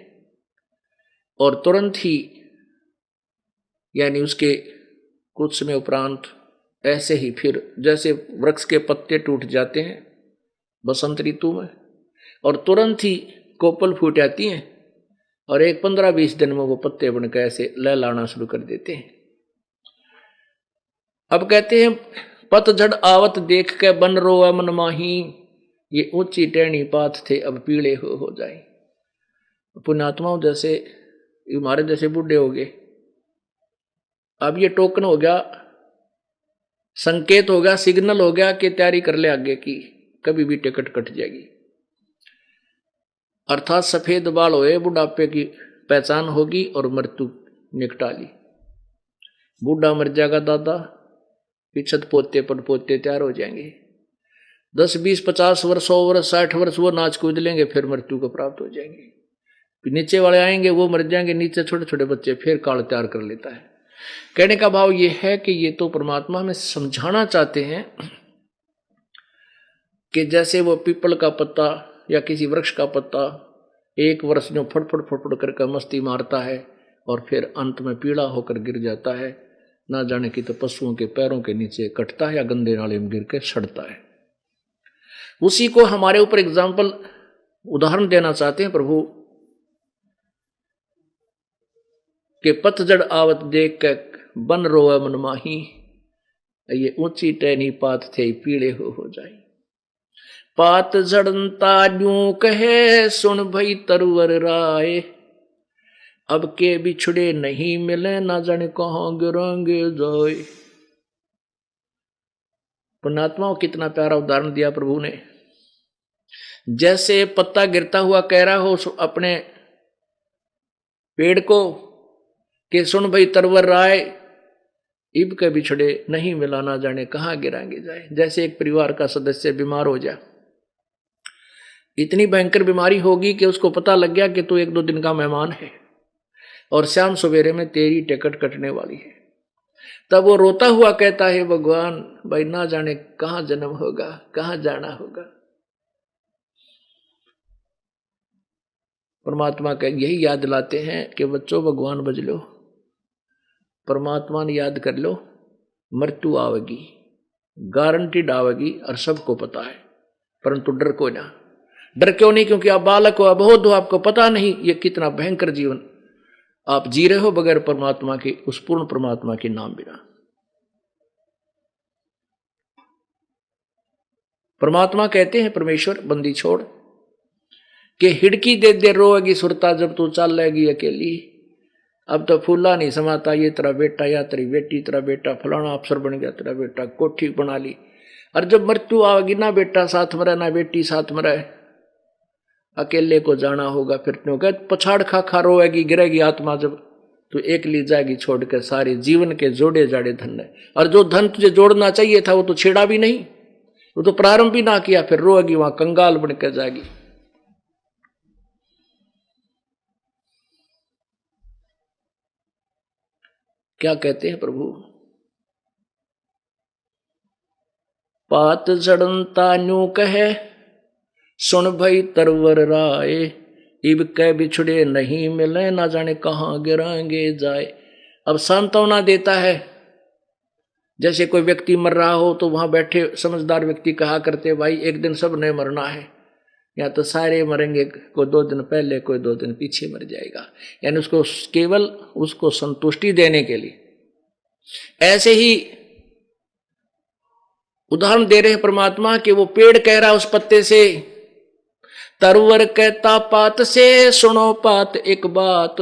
और तुरंत ही यानी उसके कुछ समय उपरांत ऐसे ही फिर जैसे वृक्ष के पत्ते टूट जाते हैं बसंत ऋतु में, और तुरंत ही कोपल फूट आती हैं, और एक 15-20 दिन में वो पत्ते बनकर ऐसे लहलाना शुरू कर देते हैं। अब कहते हैं पतझड़ आवत देख के बन रोवे मन माही, ये ऊंची टेढ़ी पात थे अब पीले हो जाए। पुण्यात्माओं जैसे हमारे जैसे बूढ़े हो गए, अब ये टोकन हो गया, संकेत हो गया, सिग्नल हो गया कि तैयारी कर ले आगे की, कभी भी टिकट कट जाएगी। अर्थात सफेद बाल होए, बुढ़ापे की पहचान होगी और मृत्यु निकटा ली। बूढ़ा मर जाएगा दादा, पिछत पोते पड़पोते तैयार हो जाएंगे। 10, 20, 50 वर्ष, 100 वर्ष, 60 वर्ष वो नाच कूद लेंगे, फिर मृत्यु को प्राप्त हो जाएंगे। नीचे वाले आएंगे वो मर जाएंगे, नीचे छोटे छोटे बच्चे, फिर काल तैयार कर लेता है। कहने का भाव ये है कि ये तो परमात्मा हमें समझाना चाहते हैं कि जैसे वो पीपल का पत्ता या किसी वृक्ष का पत्ता 1 वर्ष जो फड़फड़ करके मस्ती मारता है और फिर अंत में पीला होकर गिर जाता है, ना जाने की तो पशुओं के पैरों के नीचे कटता है या गंदे नाले में गिर के सड़ता है। उसी को हमारे ऊपर एग्जाम्पल उदाहरण देना चाहते हैं प्रभु के पतझड़ आवत देख के बन रोए मन माही, ये ऊंची टहनी पात थे पीड़े हो जाए। पात झड़ता यूं कहे सुन भई तरवर राय, अब के बिछड़े नहीं मिले ना जाने कहां गिरेंगे जाए। पुण्यात्माओं कितना प्यारा उदाहरण दिया प्रभु ने। जैसे पत्ता गिरता हुआ कह रहा हो अपने पेड़ को कि सुन भाई तरवर राय, इब के बिछड़े नहीं मिला ना जाने कहां गिराएंगे जाए। जैसे एक परिवार का सदस्य बीमार हो जाए, इतनी भयंकर बीमारी होगी कि उसको पता लग गया कि तू 1-2 दिन का मेहमान है और शाम सवेरे में तेरी टिकट कटने वाली है। तब वो रोता हुआ कहता है भगवान भाई ना जाने कहां जन्म होगा, कहां जाना होगा। परमात्मा का यही याद दिलाते हैं कि बच्चों भगवान बज लो, परमात्मा ने याद कर लो, मृत्यु आवेगी, गारंटीड आवेगी और सबको पता है। परंतु डर को ना, डर क्यों नहीं? क्योंकि आप बालक हो, अबोध हो, आपको पता नहीं ये कितना भयंकर जीवन आप जी रहे हो बगैर परमात्मा की, उस पूर्ण परमात्मा के नाम बिना। परमात्मा कहते हैं परमेश्वर बंदी छोड़ कि हिड़की दे दे रोएगी सुरता जब तू चल लेगी अकेली। अब तो फूला नहीं समाता, ये तेरा बेटा या तेरी बेटी, तेरा बेटा फलाना अफसर बन गया, तेरा बेटा कोठी बना ली। और जब मृत्यु आवेगी ना बेटा साथ में रहे ना बेटी साथ में रहे, अकेले को जाना होगा। फिर क्यों कह पछाड़ खा खा रोएगी, गिरेगी आत्मा जब तू एक ली जाएगी छोड़कर सारे जीवन के जोड़े जाड़े धन है। और जो धन तुझे जोड़ना चाहिए था वो तो छेड़ा भी नहीं, वो तो प्रारंभ भी ना किया, फिर रोएगी वहां कंगाल बनकर जाएगी। क्या कहते हैं प्रभु? पात झड़ता न्यू कहे सुन भई तरवर राय, इब के बिछड़े नहीं मिले ना जाने कहां गिराएंगे जाए। अब सांत्वना देता है। जैसे कोई व्यक्ति मर रहा हो तो वहां बैठे समझदार व्यक्ति कहा करते भाई एक दिन सब ने मरना है, या तो सारे मरेंगे, कोई 2 दिन पहले कोई 2 दिन पीछे मर जाएगा। यानी उसको केवल उसको संतुष्टि देने के लिए। ऐसे ही उदाहरण दे रहे हैं परमात्मा कि वो पेड़ कह रहा उस पत्ते से, तरवर कहता पात से सुनो पात एक बात,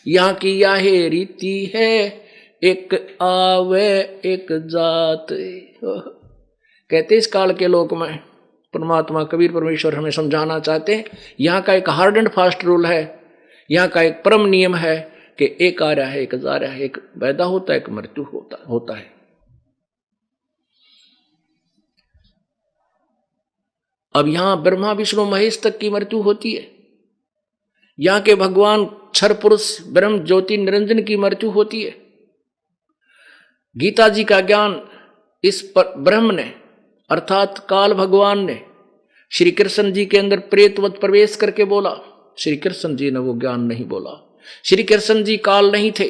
यहाँ की यह रीति है एक आवे एक जात। कहते इस काल के लोक में परमात्मा कबीर परमेश्वर हमें समझाना चाहते हैं, यहाँ का एक हार्ड एंड फास्ट रूल है, यहाँ का एक परम नियम है कि एक आ रहा है एक जा रहा है, एक पैदा होता है एक मृत्यु होता है। अब यहां ब्रह्मा विष्णु महेश तक की मृत्यु होती है, यहां के भगवान क्षर पुरुष ब्रह्म ज्योति निरंजन की मृत्यु होती है। गीता जी का ज्ञान इस ब्रह्म ने अर्थात काल भगवान ने श्री कृष्ण जी के अंदर प्रेतवत प्रवेश करके बोला। श्री कृष्ण जी ने वो ज्ञान नहीं बोला, श्री कृष्ण जी काल नहीं थे।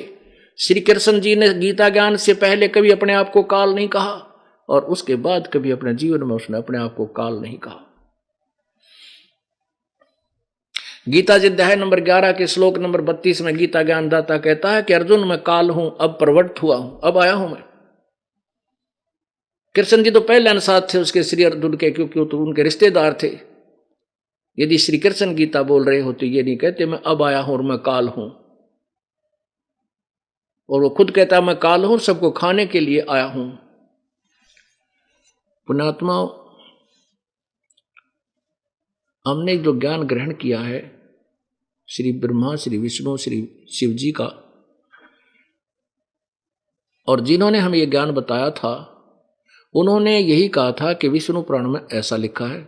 श्री कृष्ण जी ने गीता ज्ञान से पहले कभी अपने आप को काल नहीं कहा और उसके बाद कभी अपने जीवन में उसने अपने आप को काल नहीं कहा। गीता जी अध्याय नंबर 11 के श्लोक नंबर 32 में गीता ज्ञानदाता कहता है कि अर्जुन मैं काल हूं, अब प्रवट हुआ हूं, अब आया हूं मैं। कृष्ण जी तो पहले अनुसाथ थे उसके श्री अर्जुन के, क्योंकि तो उनके रिश्तेदार थे। यदि श्री कृष्ण गीता बोल रहे हो तो ये नहीं कहते मैं अब आया हूं और मैं काल हूं। और वो खुद कहता मैं काल हूं, सबको खाने के लिए आया हूं। पुण्यात्मा, हमने जो ज्ञान ग्रहण किया है श्री ब्रह्मा श्री विष्णु श्री शिव जी का, और जिन्होंने हमें ये ज्ञान बताया था उन्होंने यही कहा था कि विष्णु पुराण में ऐसा लिखा है,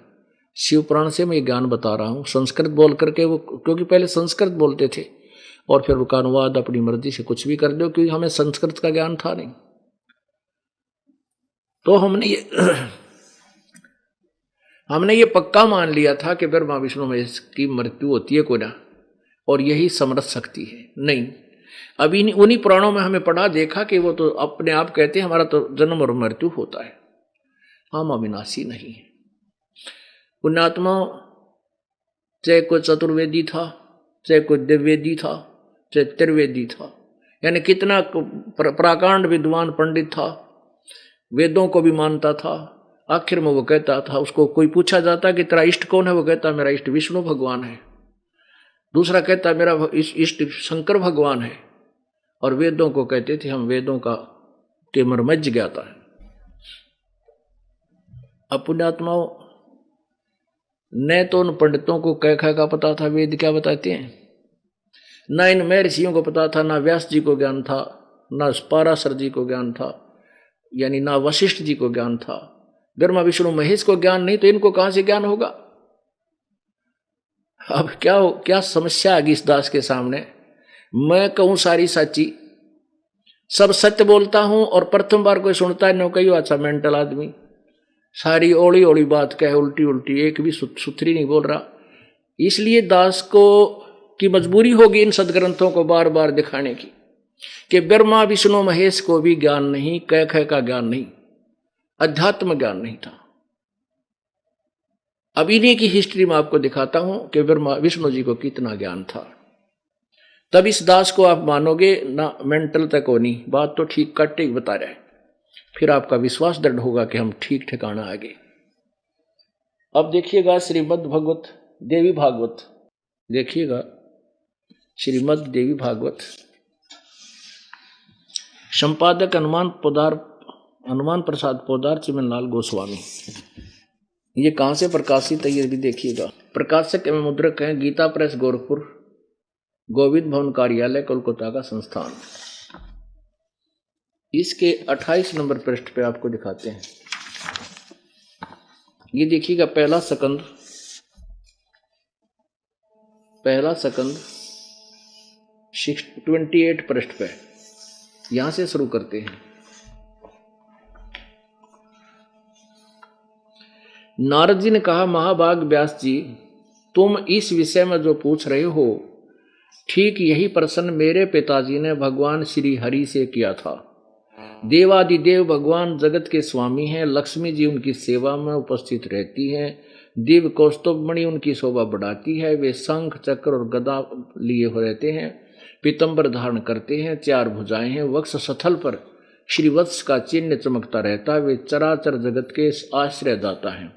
शिव पुराण से मैं ये ज्ञान बता रहा हूं संस्कृत बोल करके। वो क्योंकि पहले संस्कृत बोलते थे और फिर उसका अनुवाद अपनी मर्जी से कुछ भी कर दो, क्योंकि हमें संस्कृत का ज्ञान था नहीं। तो हमने ये पक्का मान लिया था कि ब्रह्मा विष्णु महेश की मृत्यु होती है कोई ना, और यही समर्थ शक्ति है। नहीं, अभी उन्हीं पुराणों में हमें पढ़ा देखा कि वो तो अपने आप कहते हैं हमारा तो जन्म और मृत्यु होता है, हम अविनाशी नहीं है। पुण्यात्मा, चाहे कोई चतुर्वेदी था, चाहे कोई दिव्यवेदी था, चाहे त्रिवेदी था, यानी कितना प्राकांड विद्वान पंडित था, वेदों को भी मानता था, आखिर में वो कहता था, उसको कोई पूछा जाता कि तेरा इष्ट कौन है, वो कहता मेरा इष्ट विष्णु भगवान है। दूसरा कहता मेरा इष्ट शंकर भगवान है। और वेदों को कहते थे हम वेदों का के मर्मज्ञ ज्ञाता है। अब पुण्यात्माओं, न तो उन पंडितों को कह का पता था वेद क्या बताते हैं, न इन महर्षियों को पता था, ना व्यास जी को ज्ञान था, ना पाराशर जी को ज्ञान था, यानी ना वशिष्ठ जी को ज्ञान था। ब्रह्मा विष्णु महेश को ज्ञान नहीं तो इनको कहां से ज्ञान होगा। अब क्या समस्या आ गई इस दास के सामने। मैं कहूं सारी सच्ची, सब सत्य बोलता हूं और प्रथम बार कोई सुनता है, नो कहियो अच्छा मेंटल आदमी, सारी ओली ओली बात कहे, उल्टी उल्टी, एक भी सुथरी नहीं बोल रहा। इसलिए दास को की मजबूरी होगी इन सदग्रंथों को बार बार दिखाने की कि ब्रह्मा विष्णु महेश को भी ज्ञान नहीं, कह का ज्ञान नहीं, अध्यात्म ज्ञान नहीं था। अब इन्हीं की हिस्ट्री में आपको दिखाता हूं कि ब्रह्मा विष्णु जी को कितना ज्ञान था। तब इस दास को आप मानोगे ना, मेंटल तक हो नहीं, बात तो ठीक कट्टे ही बता रहे, फिर आपका विश्वास दृढ़ होगा कि हम ठीक ठिकाना आ गए। अब देखिएगा श्रीमद् भगवत देवी भागवत, देखिएगा श्रीमद् देवी भागवत, संपादक हनुमान प्रसाद पोदार चिमनलाल गोस्वामी। ये कहां से प्रकाशित है ये भी देखिएगा। प्रकाशक एवं मुद्रक हैं गीता प्रेस गोरखपुर, गोविंद भवन कार्यालय कोलकाता का संस्थान। इसके 28 नंबर पृष्ठ पे आपको दिखाते हैं। ये देखिएगा पहला सकंद 28 पृष्ठ पे, यहां से शुरू करते हैं। नारद जी ने कहा, महाभाग व्यास जी, तुम इस विषय में जो पूछ रहे हो ठीक यही प्रश्न मेरे पिताजी ने भगवान श्री हरि से किया था। देवादिदेव भगवान जगत के स्वामी हैं, लक्ष्मी जी उनकी सेवा में उपस्थित रहती हैं, दिव्य कौस्तुभमणि उनकी शोभा बढ़ाती है, वे शंख चक्र और गदा लिए हो रहते हैं, पीतंबर धारण करते हैं, 4 भुजाएं हैं, वक्ष स्थल पर श्रीवत्स का चिन्ह चमकता रहता है, वे चराचर जगत के आश्रय दाता हैं,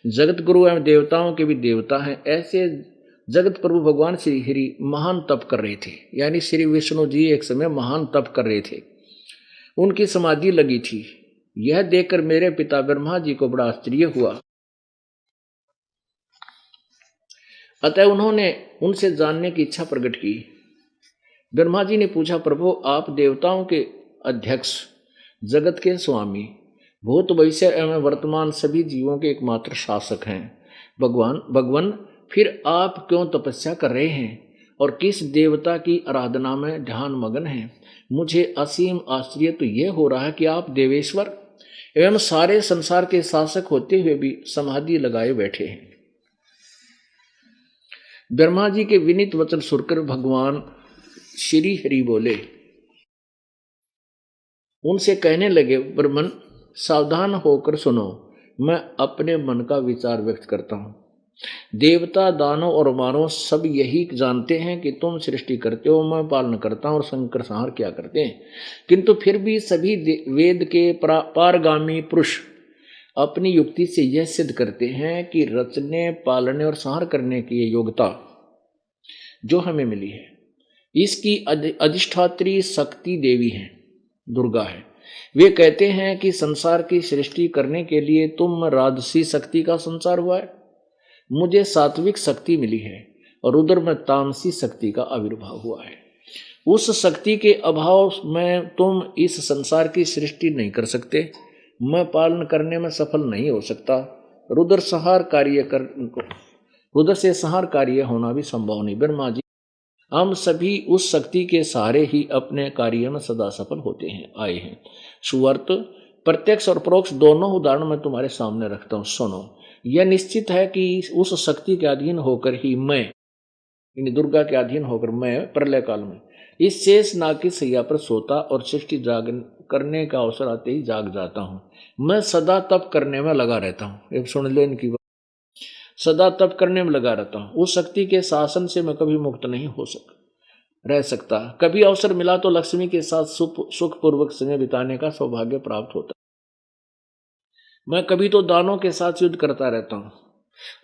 जगत गुरु एवं देवताओं के भी देवता हैं। ऐसे जगत प्रभु भगवान श्री हरि महान तप कर रहे थे, यानी श्री विष्णु जी एक समय महान तप कर रहे थे, उनकी समाधि लगी थी। यह देखकर मेरे पिता ब्रह्मा जी को बड़ा आश्चर्य हुआ, अतः उन्होंने उनसे जानने की इच्छा प्रकट की। ब्रह्मा जी ने पूछा, प्रभु आप देवताओं के अध्यक्ष, जगत के स्वामी, भूत भविष्य एवं वर्तमान सभी जीवों के एकमात्र शासक हैं, भगवान फिर आप क्यों तपस्या कर रहे हैं और किस देवता की आराधना में ध्यान मगन हैं? मुझे असीम आश्चर्य तो यह हो रहा है कि आप देवेश्वर एवं सारे संसार के शासक होते हुए भी समाधि लगाए बैठे हैं। ब्रह्मा जी के विनीत वचन सुनकर भगवान श्री हरि बोले, उनसे कहने लगे, ब्रह्मन सावधान होकर सुनो, मैं अपने मन का विचार व्यक्त करता हूं। देवता, दानव और मानव सब यही जानते हैं कि तुम सृष्टि करते हो, मैं पालन करता हूं और संकर संहार क्या करते हैं, किंतु फिर भी सभी वेद के पारगामी पुरुष अपनी युक्ति से यह सिद्ध करते हैं कि रचने, पालने और संहार करने की योग्यता जो हमें मिली है, इसकी अधिष्ठात्री शक्ति देवी है, दुर्गा है। वे कहते हैं कि संसार की सृष्टि करने के लिए तुम राजसी शक्ति का संचार हुआ है, मुझे सात्विक शक्ति मिली है और उधर में तामसी शक्ति का आविर्भाव हुआ है। उस शक्ति के अभाव में तुम इस संसार की सृष्टि नहीं कर सकते, मैं पालन करने में सफल नहीं हो सकता, रुद्र से संहार कार्य होना भी संभव नहीं। ब्रह्मा जी, हम सभी उस शक्ति के सहारे ही अपने कार्य में सदा सफल होते हैं आए हैं। सुवर्त, प्रत्यक्ष और परोक्ष दोनों उदाहरण मैं तुम्हारे सामने रखता हूं, सुनो। यह निश्चित है कि उस शक्ति के अधीन होकर ही मैं, यानी दुर्गा के अधीन होकर मैं प्रलय काल में इस शेष नाग की सैया पर सोता और सृष्टि जाग करने का अवसर आते ही जाग जाता हूँ। मैं सदा तप करने में लगा रहता हूँ। एक सुन ले इनकी बात, सदा तप करने में लगा रहता हूँ। उस शक्ति के शासन से मैं कभी मुक्त नहीं रह सकता। कभी अवसर मिला तो लक्ष्मी के साथ सुखपूर्वक समय बिताने का सौभाग्य प्राप्त होता। मैं कभी तो दानों के साथ युद्ध करता रहता हूँ।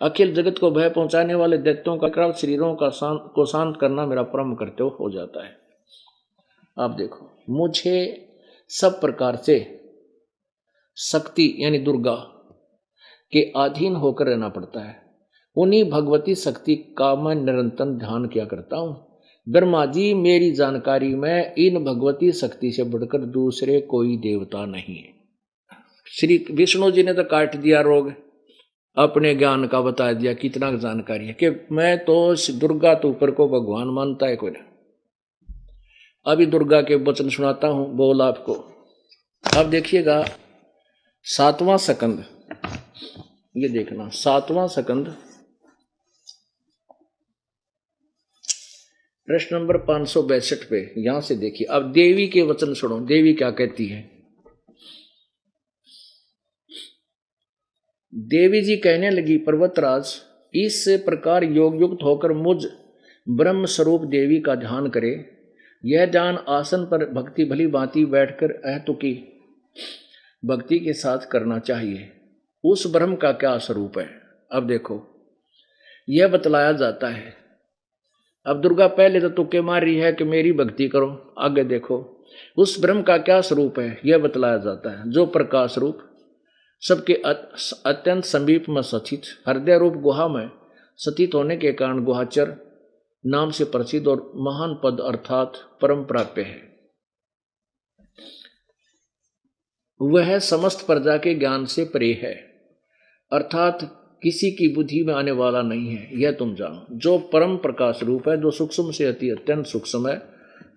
अखिल जगत को भय पहुंचाने वाले दैत्यों का क्रांत शरीरों को शांत करना मेरा परम कर्तव्य हो जाता है। आप देखो, मुझे सब प्रकार से शक्ति यानी दुर्गा के अधीन होकर रहना पड़ता है। उन्हीं भगवती शक्ति का मैं निरंतर ध्यान किया करता हूँ। ब्रह्मा जी, मेरी जानकारी में इन भगवती शक्ति से बढ़कर दूसरे कोई देवता नहीं है। श्री विष्णु जी ने तो काट दिया रोग, अपने ज्ञान का बता दिया। कितना जानकारी है कि मैं तो दुर्गा तो ऊपर को भगवान मानता है कोई ना। अभी दुर्गा के वचन सुनाता हूं, बोल आपको। अब देखिएगा 7वां सकंद, ये देखना 7वां सकंद, प्रश्न नंबर 562 पे, यहां से देखिए। अब देवी के वचन सुनो, देवी क्या कहती है। देवी जी कहने लगी, पर्वतराज, इस प्रकार योग युक्त होकर मुझ ब्रह्म स्वरूप देवी का ध्यान करे। यह ध्यान आसन पर भक्ति भली भांति बैठकर अहतुकी भक्ति के साथ करना चाहिए। उस ब्रह्म का क्या स्वरूप है, अब देखो यह बतलाया जाता है। अब दुर्गा पहले तो तुक्के मार रही है कि मेरी भक्ति करो, आगे देखो उस ब्रह्म का क्या स्वरूप है, यह बतलाया जाता है। जो प्रकाश रूप सबके अत्यंत समीप में स्थित, हृदय रूप गुहा में स्थित होने के कारण गुहाचर नाम से प्रसिद्ध और महान पद अर्थात परम प्राप्य है। वह समस्त प्रजा के ज्ञान से परे है, अर्थात किसी की बुद्धि में आने वाला नहीं है, यह तुम जानो। जो परम प्रकाश रूप है, जो सूक्ष्म से अति अत्यंत सूक्ष्म है,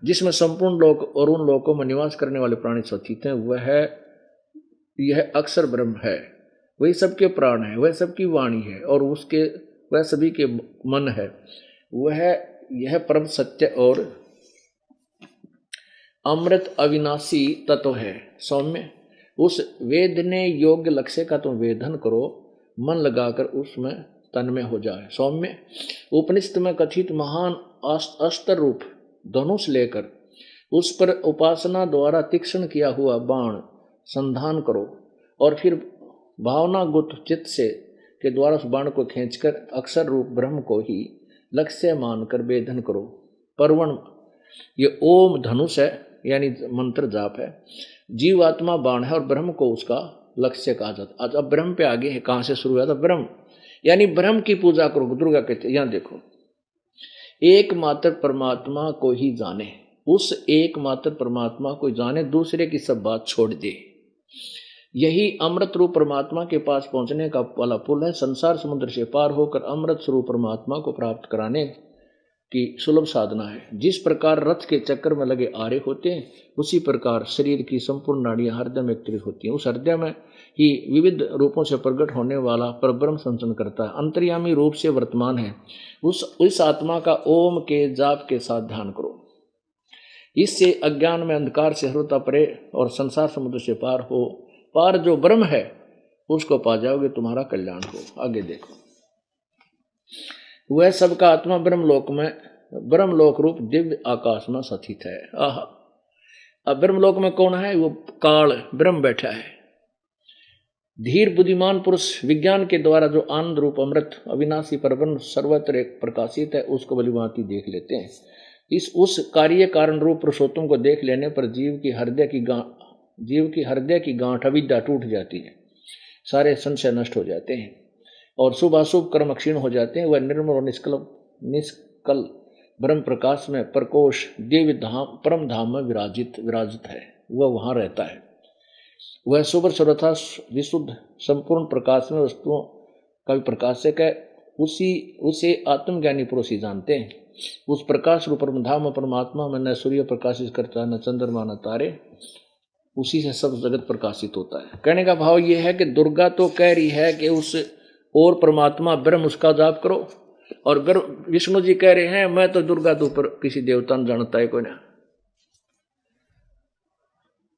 जिसमें संपूर्ण लोक और उन लोकों में निवास करने वाले प्राणी स्थित हैं, वह यह अक्षर ब्रह्म है। वही सबके प्राण है, वह सबकी वाणी है और उसके वह सभी के मन है। वह यह परम सत्य और अमृत अविनाशी तत्व है। सौम्य, उस वेदने योग्य लक्ष्य का तुम वेदन करो, मन लगाकर उसमें तन्मय हो जाए। सौम्य, उपनिषद में कथित महान अस्त्र रूप धनुष लेकर उस पर उपासना द्वारा तीक्ष्ण किया हुआ बाण संधान करो और फिर भावना गुत चित्त से के द्वारा उस बाण को खींचकर अक्षर रूप ब्रह्म को ही लक्ष्य मानकर वेदन करो। परवण, ये ओम धनुष है यानी मंत्र जाप है, जीवात्मा बाण है और ब्रह्म को उसका लक्ष्य कहा जाता। अब ब्रह्म पे आगे है, कहां से शुरू हुआ था, ब्रह्म यानी ब्रह्म की पूजा करो। दुर्गा कहते हैं, यहां देखो, एकमात्र परमात्मा को ही जाने, उस एकमात्र परमात्मा को जाने, दूसरे की सब बात छोड़ दे। यही अमृत रूप परमात्मा के पास पहुंचने का वाला पुल है। संसार समुद्र से पार होकर अमृत स्वरूप परमात्मा को प्राप्त कराने की सुलभ साधना है। जिस प्रकार रथ के चक्कर में लगे आरे होते हैं, उसी प्रकार शरीर की संपूर्ण नाड़ियां हृदय में एकत्रित होती हैं। उस हृदय में ही विविध रूपों से प्रकट होने वाला परब्रह्म संचरण करता है, अंतर्यामी रूप से वर्तमान है। उस आत्मा का ओम के जाप के साथ ध्यान करो। इससे अज्ञान में अंधकार से हृदय परे और संसार समुद्र से पार जो ब्रह्म है उसको पा जाओगे, तुम्हारा कल्याण हो। आगे देखो, वह सबका आत्मा ब्रह्मलोक रूप दिव्य आकाश में स्थित है। अब ब्रह्मलोक में कौन है, वो काल ब्रह्म बैठा है। धीर बुद्धिमान पुरुष विज्ञान के द्वारा जो आनंद रूप अमृत अविनाशी परब्रह्म सर्वत्र एक प्रकाशित है, उसको भलीभांति देख लेते हैं। उस कार्य कारण रूप पुरुषोत्तम को देख लेने पर जीव की हृदय की गांठ अविद्या टूट जाती है, सारे संशय नष्ट हो जाते हैं और शुभ अशुभ कर्म क्षीण हो जाते हैं। वह निर्मल और निष्कल ब्रह्म प्रकाश में प्रकोश दिव्य धाम परम धाम में विराजित है, वह वहां रहता है। वह शुभ सर्वथा विशुद्ध संपूर्ण प्रकाश में वस्तुओं का भी प्रकाशक है। उसे आत्मज्ञानी पुरुष ही जानते हैं। उस प्रकाश रूप परम धाम परमात्मा में न सूर्य प्रकाशित करता है, न चंद्रमा, न तारे, उसी से सब जगत प्रकाशित होता है। कहने का भाव यह है कि दुर्गा तो कह रही है कि उस और परमात्मा ब्रह्म उसका जाप करो, और विष्णु जी कह रहे हैं मैं तो दुर्गा तो ऊपर किसी देवता ने जानता है कोई ना,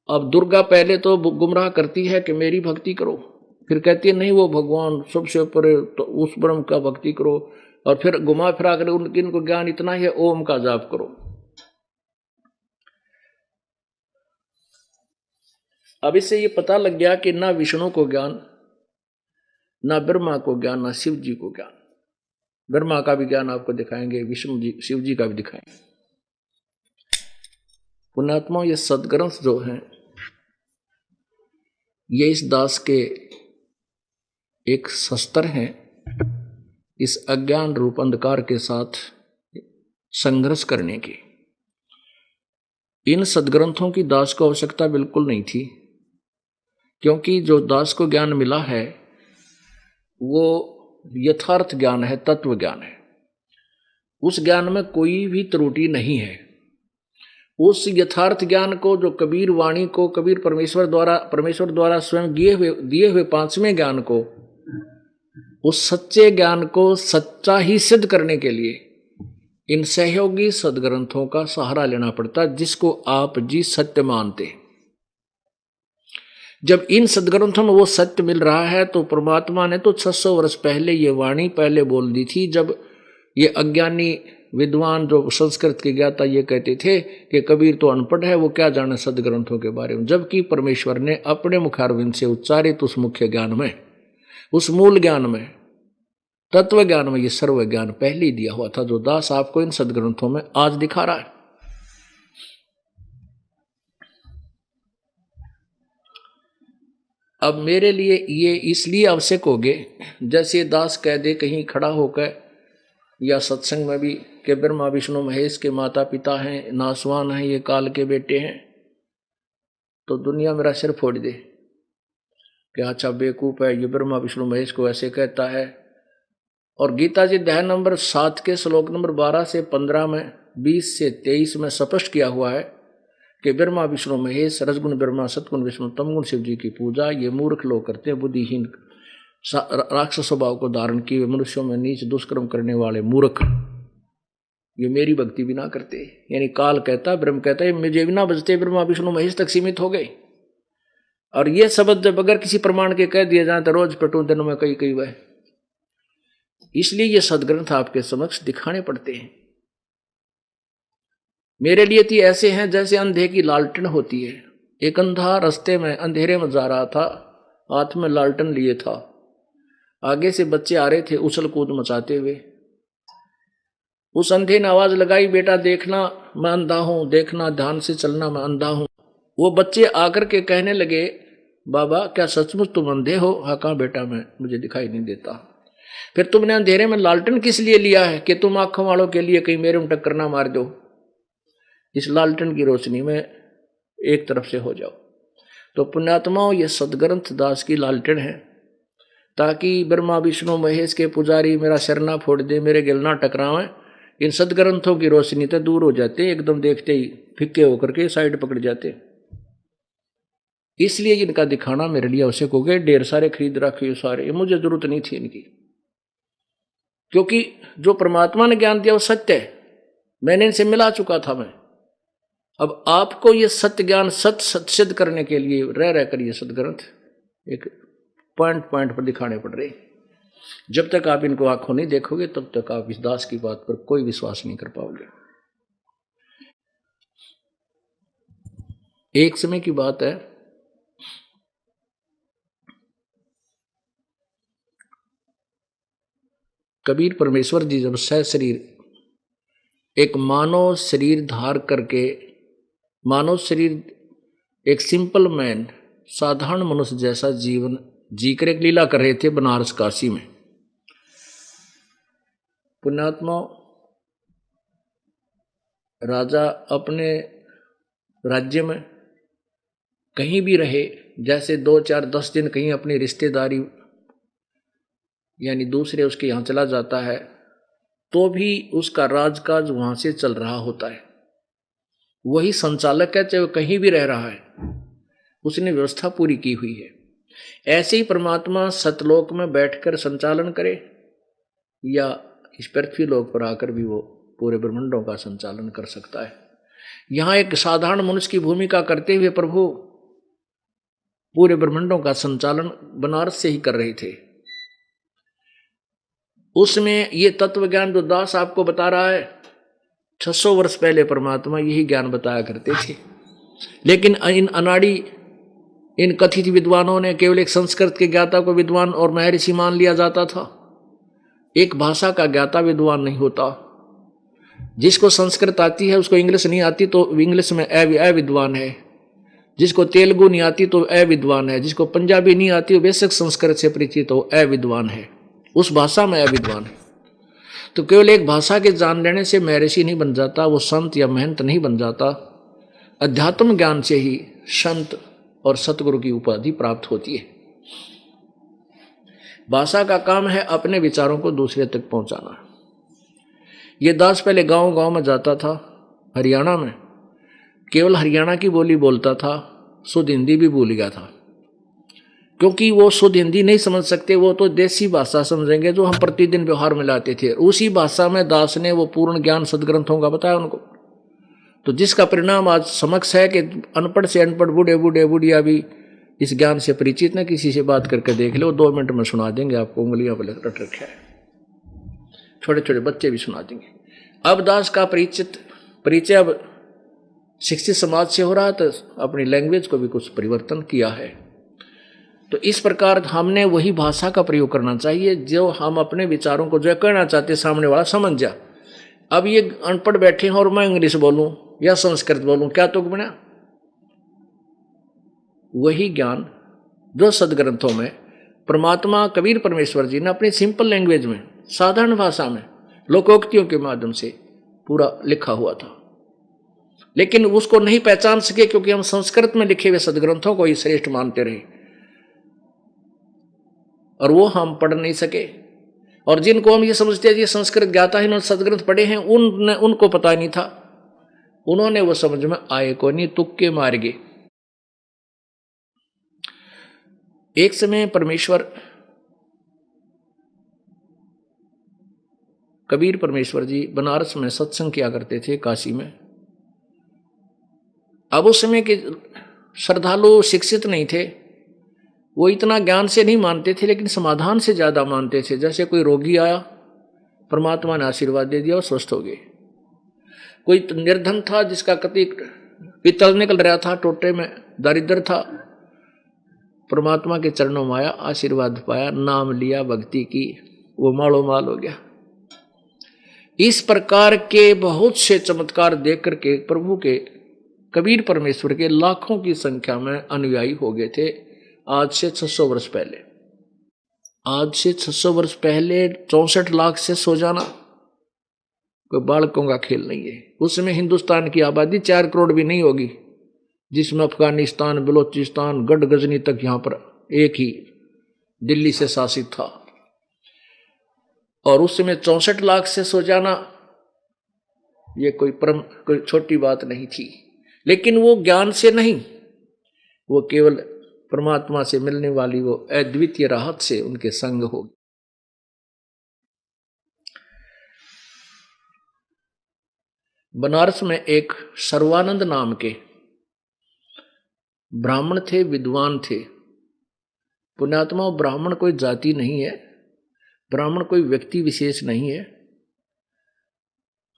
अब दुर्गा पहले तो गुमराह करती है कि मेरी भक्ति करो, फिर कहती है नहीं वो भगवान सबसे ऊपर है, तो उस ब्रह्म का भक्ति करो, और फिर घुमा फिरा कर उनको ज्ञान इतना ही है, ओम का जाप करो। अब इससे ये पता लग गया कि ना विष्णु को ज्ञान, ना ब्रह्मा को ज्ञान, ना शिव जी को ज्ञान। ब्रह्मा का भी ज्ञान आपको दिखाएंगे, विष्णु जी शिव जी का भी दिखाएंगे। पुण्यात्मा, ये सदग्रंथ जो हैं ये इस दास के एक शस्त्र हैं इस अज्ञान रूप अंधकार के साथ संघर्ष करने की। इन सदग्रंथों की दास को आवश्यकता बिल्कुल नहीं थी, क्योंकि जो दास को ज्ञान मिला है वो यथार्थ ज्ञान है, तत्व ज्ञान है। उस ज्ञान में कोई भी त्रुटि नहीं है। उस यथार्थ ज्ञान को, जो कबीर वाणी को, कबीर परमेश्वर द्वारा स्वयं दिए हुए पांचवें ज्ञान को, उस सच्चे ज्ञान को सच्चा ही सिद्ध करने के लिए इन सहयोगी सदग्रंथों का सहारा लेना पड़ता, जिसको आप जी सत्य मानते। जब इन सदग्रंथों में वो सत्य मिल रहा है तो परमात्मा ने तो 600 वर्ष पहले ये वाणी पहले बोल दी थी, जब ये अज्ञानी विद्वान जो संस्कृत के ज्ञाता ये कहते थे कि कबीर तो अनपढ़ है, वो क्या जाने सदग्रंथों के बारे में। जबकि परमेश्वर ने अपने मुखारविंद से उच्चारित उस मुख्य ज्ञान में, उस मूल ज्ञान में, तत्व ज्ञान में ये सर्व ज्ञान पहले ही दिया हुआ था, जो दास आपको इन सदग्रंथों में आज दिखा रहा है। अब मेरे लिए ये इसलिए आवश्यक हो गए, जैसे दास कह दे कहीं खड़ा होकर या सत्संग में भी कि ब्रह्मा विष्णु महेश के माता पिता हैं, नासवान हैं, ये काल के बेटे हैं, तो दुनिया मेरा सिर फोड़ दे कि अच्छा बेवकूफ है, ये ब्रह्मा विष्णु महेश को ऐसे कहता है। और गीता जी अध्याय नंबर 7 के श्लोक नंबर 12 से 15 में, 20 से 23 में स्पष्ट किया हुआ है कि ब्रह्मा विष्णु महेश, रजगुण ब्रह्मा, सतगुण विष्णु, तमगुण शिव जी की पूजा ये मूर्ख लोग करते हैं, बुद्धिहीन राक्षस स्वभाव को धारण किए मनुष्यों में नीच दुष्कर्म करने वाले मूर्ख, ये मेरी भक्ति भी ना करते। यानी काल कहता, ब्रह्म कहता है मुझे भी ना बजते, ब्रह्मा विष्णु महेश तक सीमित हो गए। और ये शब्द जब अगर किसी प्रमाण के कह दिए जाए तो रोज पटू दिनों में कई वह, इसलिए ये सदग्रंथ आपके समक्ष दिखाने पड़ते हैं। मेरे लिए तो ऐसे हैं जैसे अंधे की लालटेन होती है। एक अंधा रास्ते में अंधेरे में जा रहा था, हाथ में लालटेन लिए था, आगे से बच्चे आ रहे थे उछल कूद मचाते हुए। उस अंधे ने आवाज लगाई, बेटा देखना मैं अंधा हूं, देखना ध्यान से चलना मैं अंधा हूं। वो बच्चे आकर के कहने लगे, बाबा क्या सचमुच तुम अंधे हो? हाँ कहा बेटा मैं, मुझे दिखाई नहीं देता। फिर तुमने अंधेरे में लालटेन किस लिए लिया है? कि तुम आंखों वालों के लिए कहीं मेरे में टक्कर ना मार दो, इस लालटेन की रोशनी में एक तरफ से हो जाओ। तो पुण्यात्माओं, ये सदग्रंथ दास की लालटेन है, ताकि ब्रह्मा विष्णु महेश के पुजारी मेरा सिर ना फोड़ दे, मेरे गिल ना टकरावें। इन सदग्रंथों की रोशनी तो दूर हो जाते, एकदम देखते ही फिक्के होकर के साइड पकड़ जाते। इसलिए इनका दिखाना मेरे लिए आवश्यक हो गए। ढेर सारे खरीद रखे सारे, मुझे जरूरत नहीं थी इनकी, क्योंकि जो परमात्मा ने ज्ञान दिया वो सत्य है, मैंने इनसे मिला चुका था मैं। अब आपको ये सत्य ज्ञान सत्य सिद्ध करने के लिए रह कर ये सदग्रंथ एक पॉइंट पर दिखाने पड़ रहे। जब तक आप इनको आंखों नहीं देखोगे तब तक आप इस दास की बात पर कोई विश्वास नहीं कर पाओगे। एक समय की बात है, कबीर परमेश्वर जी जब सह शरीर एक मानव शरीर धार करके, मानव शरीर एक सिंपल मैन, साधारण मनुष्य जैसा जीवन जीकर एक लीला कर रहे थे बनारस काशी में। पुण्यात्मा, राजा अपने राज्य में कहीं भी रहे, जैसे 2, 4, 10 दिन कहीं अपनी रिश्तेदारी यानी दूसरे उसके यहाँ चला जाता है, तो भी उसका राजकाज वहां से चल रहा होता है। वही संचालक है, चाहे वो कहीं भी रह रहा है, उसने व्यवस्था पूरी की हुई है। ऐसे ही परमात्मा सतलोक में बैठकर संचालन करे या इस पृथ्वी लोक पर आकर भी वो पूरे ब्रह्मांडों का संचालन कर सकता है। यहाँ एक साधारण मनुष्य की भूमिका करते हुए प्रभु पूरे ब्रह्मांडों का संचालन बनारस से ही कर रहे थे। उसमें कर रहे थे। उसमें ये तत्व ज्ञान जो दास आपको बता रहा है, 600 वर्ष पहले परमात्मा यही ज्ञान बताया करते थे। लेकिन इन कथित विद्वानों ने केवल एक संस्कृत के ज्ञाता को विद्वान और महर्षि मान लिया जाता था। एक भाषा का ज्ञाता विद्वान नहीं होता। जिसको संस्कृत आती है उसको इंग्लिश नहीं आती तो इंग्लिश में अविद्वान है। जिसको तेलुगु नहीं आती तो अविद्वान है। जिसको पंजाबी नहीं आती वो बेशक संस्कृत से परिचित हो, अविद्वान है, उस भाषा में अविद्वान है। तो केवल एक भाषा के जान लेने से महर्षि नहीं बन जाता, वो संत या महंत नहीं बन जाता। अध्यात्म ज्ञान से ही संत और सतगुरु की उपाधि प्राप्त होती है। भाषा का काम है अपने विचारों को दूसरे तक पहुंचाना। ये दास पहले गांव गांव में जाता था हरियाणा में, केवल हरियाणा की बोली बोलता था, शुद्ध हिंदी भी भूल गया था। क्योंकि वो शुद्ध हिंदी नहीं समझ सकते, वो तो देसी भाषा समझेंगे जो हम प्रतिदिन व्यवहार में लाते थे। उसी भाषा में दास ने वो पूर्ण ज्ञान सदग्रंथों का बताया उनको। तो जिसका परिणाम आज समक्ष है कि अनपढ़ से अनपढ़ बूढ़े बुढ़िया भी इस ज्ञान से परिचित न। किसी से बात करके देख लो, 2 मिनट में सुना देंगे आपको, उंगलियां पर रट रखा है। छोटे छोटे बच्चे भी सुना देंगे। अब दास का परिचय अब शिक्षित समाज से हो रहा, तो अपनी लैंग्वेज को भी कुछ परिवर्तन किया है। तो इस प्रकार हमने वही भाषा का प्रयोग करना चाहिए जो हम अपने विचारों को जो कहना चाहते सामने वाला समझ जा। अब ये अनपढ़ बैठे हैं और मैं इंग्लिश बोलूं या संस्कृत बोलूं, क्या तो बना? वही ज्ञान जो सदग्रंथों में परमात्मा कबीर परमेश्वर जी ने अपनी सिंपल लैंग्वेज में, साधारण भाषा में, लोकोक्तियों के माध्यम से पूरा लिखा हुआ था। लेकिन उसको नहीं पहचान सके क्योंकि हम संस्कृत में लिखे हुए सदग्रंथों को ही श्रेष्ठ मानते रहे और वो हम पढ़ नहीं सके। और जिनको हम ये समझते हैं ये संस्कृत ज्ञाता है, इन्होंने सदग्रंथ पढ़े हैं, उनको पता नहीं था। उन्होंने वो समझ में आए को नहीं, तुक्के मार गए। एक समय परमेश्वर कबीर परमेश्वर जी बनारस में सत्संग किया करते थे, काशी में। अब उस समय के श्रद्धालु शिक्षित नहीं थे, वो इतना ज्ञान से नहीं मानते थे, लेकिन समाधान से ज्यादा मानते थे। जैसे कोई रोगी आया, परमात्मा ने आशीर्वाद दे दिया और स्वस्थ हो गए। कोई निर्धन था जिसका कति पित्तल निकल रहा था, टोटे में दारिद्र था, परमात्मा के चरणों में आया, आशीर्वाद पाया, नाम लिया, भक्ति की, वो मालो माल हो गया। इस प्रकार के बहुत से चमत्कार देख करके प्रभु के कबीर परमेश्वर के लाखों की संख्या में अनुयायी हो गए थे। आज से 600 वर्ष पहले, आज से 600 वर्ष पहले 64 लाख से सो जाना कोई बालकों का खेल नहीं है। उस समय हिंदुस्तान की आबादी 4 करोड़ भी नहीं होगी, जिसमें अफगानिस्तान, बलोचिस्तान, गढ़ गजनी तक यहां पर एक ही दिल्ली से शासित था। और उस समय 64 लाख से सो जाना ये कोई छोटी बात नहीं थी। लेकिन वो ज्ञान से नहीं, वो केवल परमात्मा से मिलने वाली वो अद्वितीय राहत से उनके संग होगी। बनारस में एक सर्वानंद नाम के ब्राह्मण थे, विद्वान थे। पुण्यात्मा, ब्राह्मण कोई जाति नहीं है, ब्राह्मण कोई व्यक्ति विशेष नहीं है।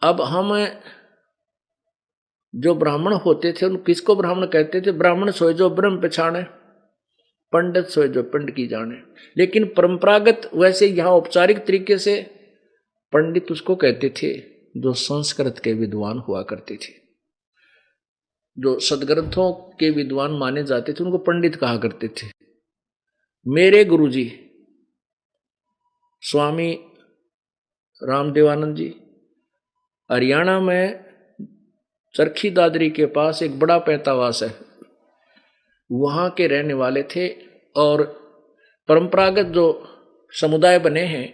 अब हम जो ब्राह्मण होते थे उन किसको ब्राह्मण कहते थे? ब्राह्मण सोए जो ब्रह्म पछाणे, पंडित सोए जो पिंड की जाने। लेकिन परंपरागत वैसे यहाँ औपचारिक तरीके से पंडित उसको कहते थे जो संस्कृत के विद्वान हुआ करते थे। जो सदग्रंथों के विद्वान माने जाते थे उनको पंडित कहा करते थे। मेरे गुरुजी स्वामी रामदेवानंद जी हरियाणा में चरखी दादरी के पास एक बड़ा पैतावास है, वहां के रहने वाले थे। और परंपरागत जो समुदाय बने हैं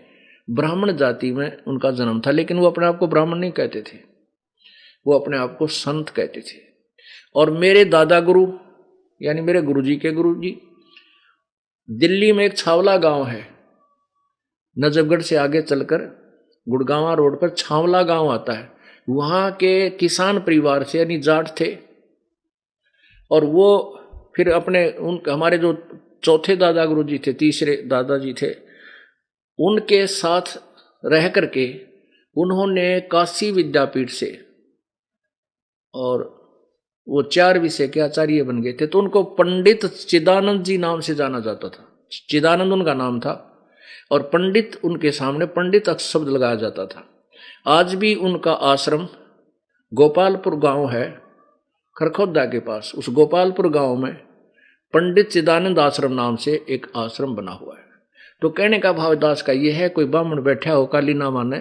ब्राह्मण जाति में उनका जन्म था, लेकिन वो अपने आप को ब्राह्मण नहीं कहते थे, वो अपने आप को संत कहते थे। और मेरे दादा गुरु यानी मेरे गुरुजी के गुरुजी दिल्ली में एक छावला गांव है, नजफगढ़ से आगे चलकर गुड़गांवा रोड पर छावला गांव आता है, वहां के किसान परिवार से यानी जाट थे। और वो फिर अपने उन हमारे जो चौथे दादा गुरु जी थे, तीसरे दादाजी थे, उनके साथ रह करके उन्होंने काशी विद्यापीठ से, और वो 4 विषय के आचार्य बन गए थे। तो उनको पंडित चिदानंद जी नाम से जाना जाता था। चिदानंद उनका नाम था और पंडित उनके सामने पंडित शब्द लगाया जाता था। आज भी उनका आश्रम गोपालपुर गांव है, खरखोदा के पास। उस गोपालपुर गांव में पंडित चिदानंद आश्रम नाम से एक आश्रम बना हुआ है। तो कहने का भाव दास का ये है, कोई ब्राह्मण बैठा हो काली ना माने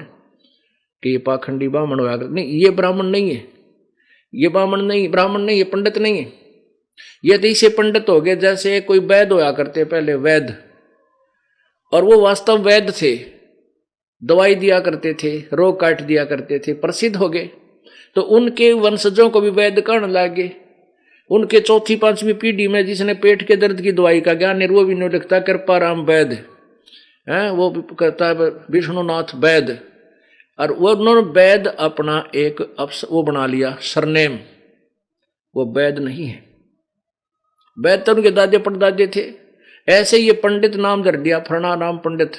कि ये पाखंडी ब्राह्मण होया, नहीं, ये ब्राह्मण नहीं है, ये ब्राह्मण नहीं, ये पंडित नहीं है। ये तो इसे पंडित हो गए जैसे कोई वैद्य होया करते पहले, वैद्य, और वो वास्तव वैद्य थे, दवाई दिया करते थे, रोग काट दिया करते थे, प्रसिद्ध हो गए। तो उनके वंशजों को भी वैद्य कहने लगे। उनके चौथी पांचवी पीढ़ी में जिसने पेट के दर्द की दवाई का ज्ञान है, वो भी नहीं लिखता कृपाराम वैद्य है, वो भी कहता है विष्णुनाथ वैद्य। और वो उन्होंने वैद्य अपना एक वो बना लिया सरनेम, वो वैद्य नहीं है। वैद्य तो उनके दादे परदादे थे। ऐसे ये पंडित नाम धर दिया, फलाना राम पंडित,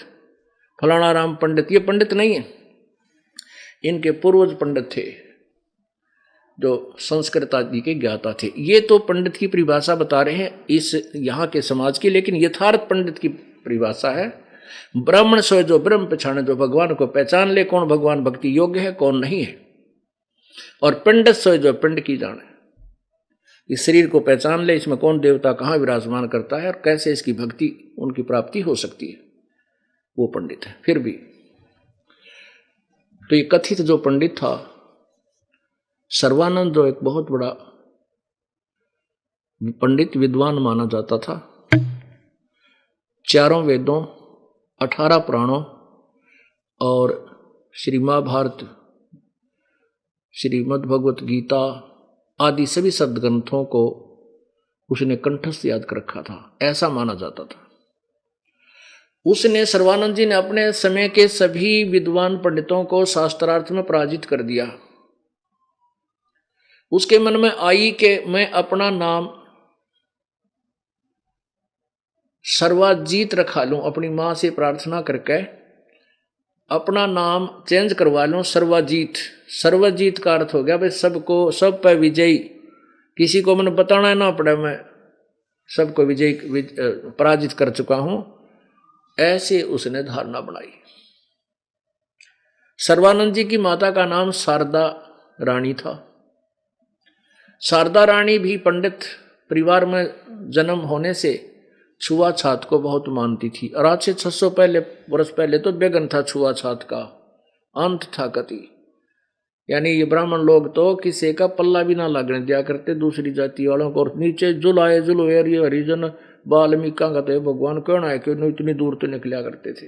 फलाना राम पंडित, ये पंडित नहीं है, इनके पूर्वज पंडित थे जो संस्कृत आदि के ज्ञाता थे। ये तो पंडित की परिभाषा बता रहे हैं इस यहाँ के समाज की, लेकिन यथार्थ पंडित की परिभाषा है ब्राह्मण सोए जो ब्रह्म पहचाने, जो भगवान को पहचान ले कौन भगवान भक्ति योग्य है कौन नहीं है। और पंडित सोए जो पिंड की जाने, इस शरीर को पहचान ले, इसमें कौन देवता कहाँ विराजमान करता है और कैसे इसकी भक्ति उनकी प्राप्ति हो सकती है, वो पंडित है। फिर भी तो ये कथित जो पंडित था सर्वानंद, जो एक बहुत बड़ा पंडित विद्वान माना जाता था, 4 वेदों, 18 पुराणों और श्री महाभारत, श्रीमद् भगवत गीता आदि सभी शब्द ग्रंथों को उसने कंठस्थ याद कर रखा था, ऐसा माना जाता था। उसने, सर्वानंद जी ने अपने समय के सभी विद्वान पंडितों को शास्त्रार्थ में पराजित कर दिया। उसके मन में आई कि मैं अपना नाम सर्वाजीत रखा लूं, अपनी मां से प्रार्थना करके अपना नाम चेंज करवा लूं सर्वाजीत। सर्वजीत का अर्थ हो गया भाई सबको, सब पे विजयी, किसी को मैंने बताना ना पड़े, मैं सबको पराजित कर चुका हूं, ऐसे उसने धारणा बनाई। सर्वानंद जी की माता का नाम शारदा रानी था। शारदा रानी भी पंडित परिवार में जन्म होने से छुआछात को बहुत मानती थी। और आज से 600 वर्ष पहले तो बेगन था छुआछात का, अंत था कति। यानी ये ब्राह्मण लोग तो किसी का पल्ला भी ना लगने दिया करते दूसरी जाति वालों को, और नीचे जुलाए जुलो हरिजन बाल्मीका का तो भगवान कहना है कि इतनी दूर तो निकला करते थे।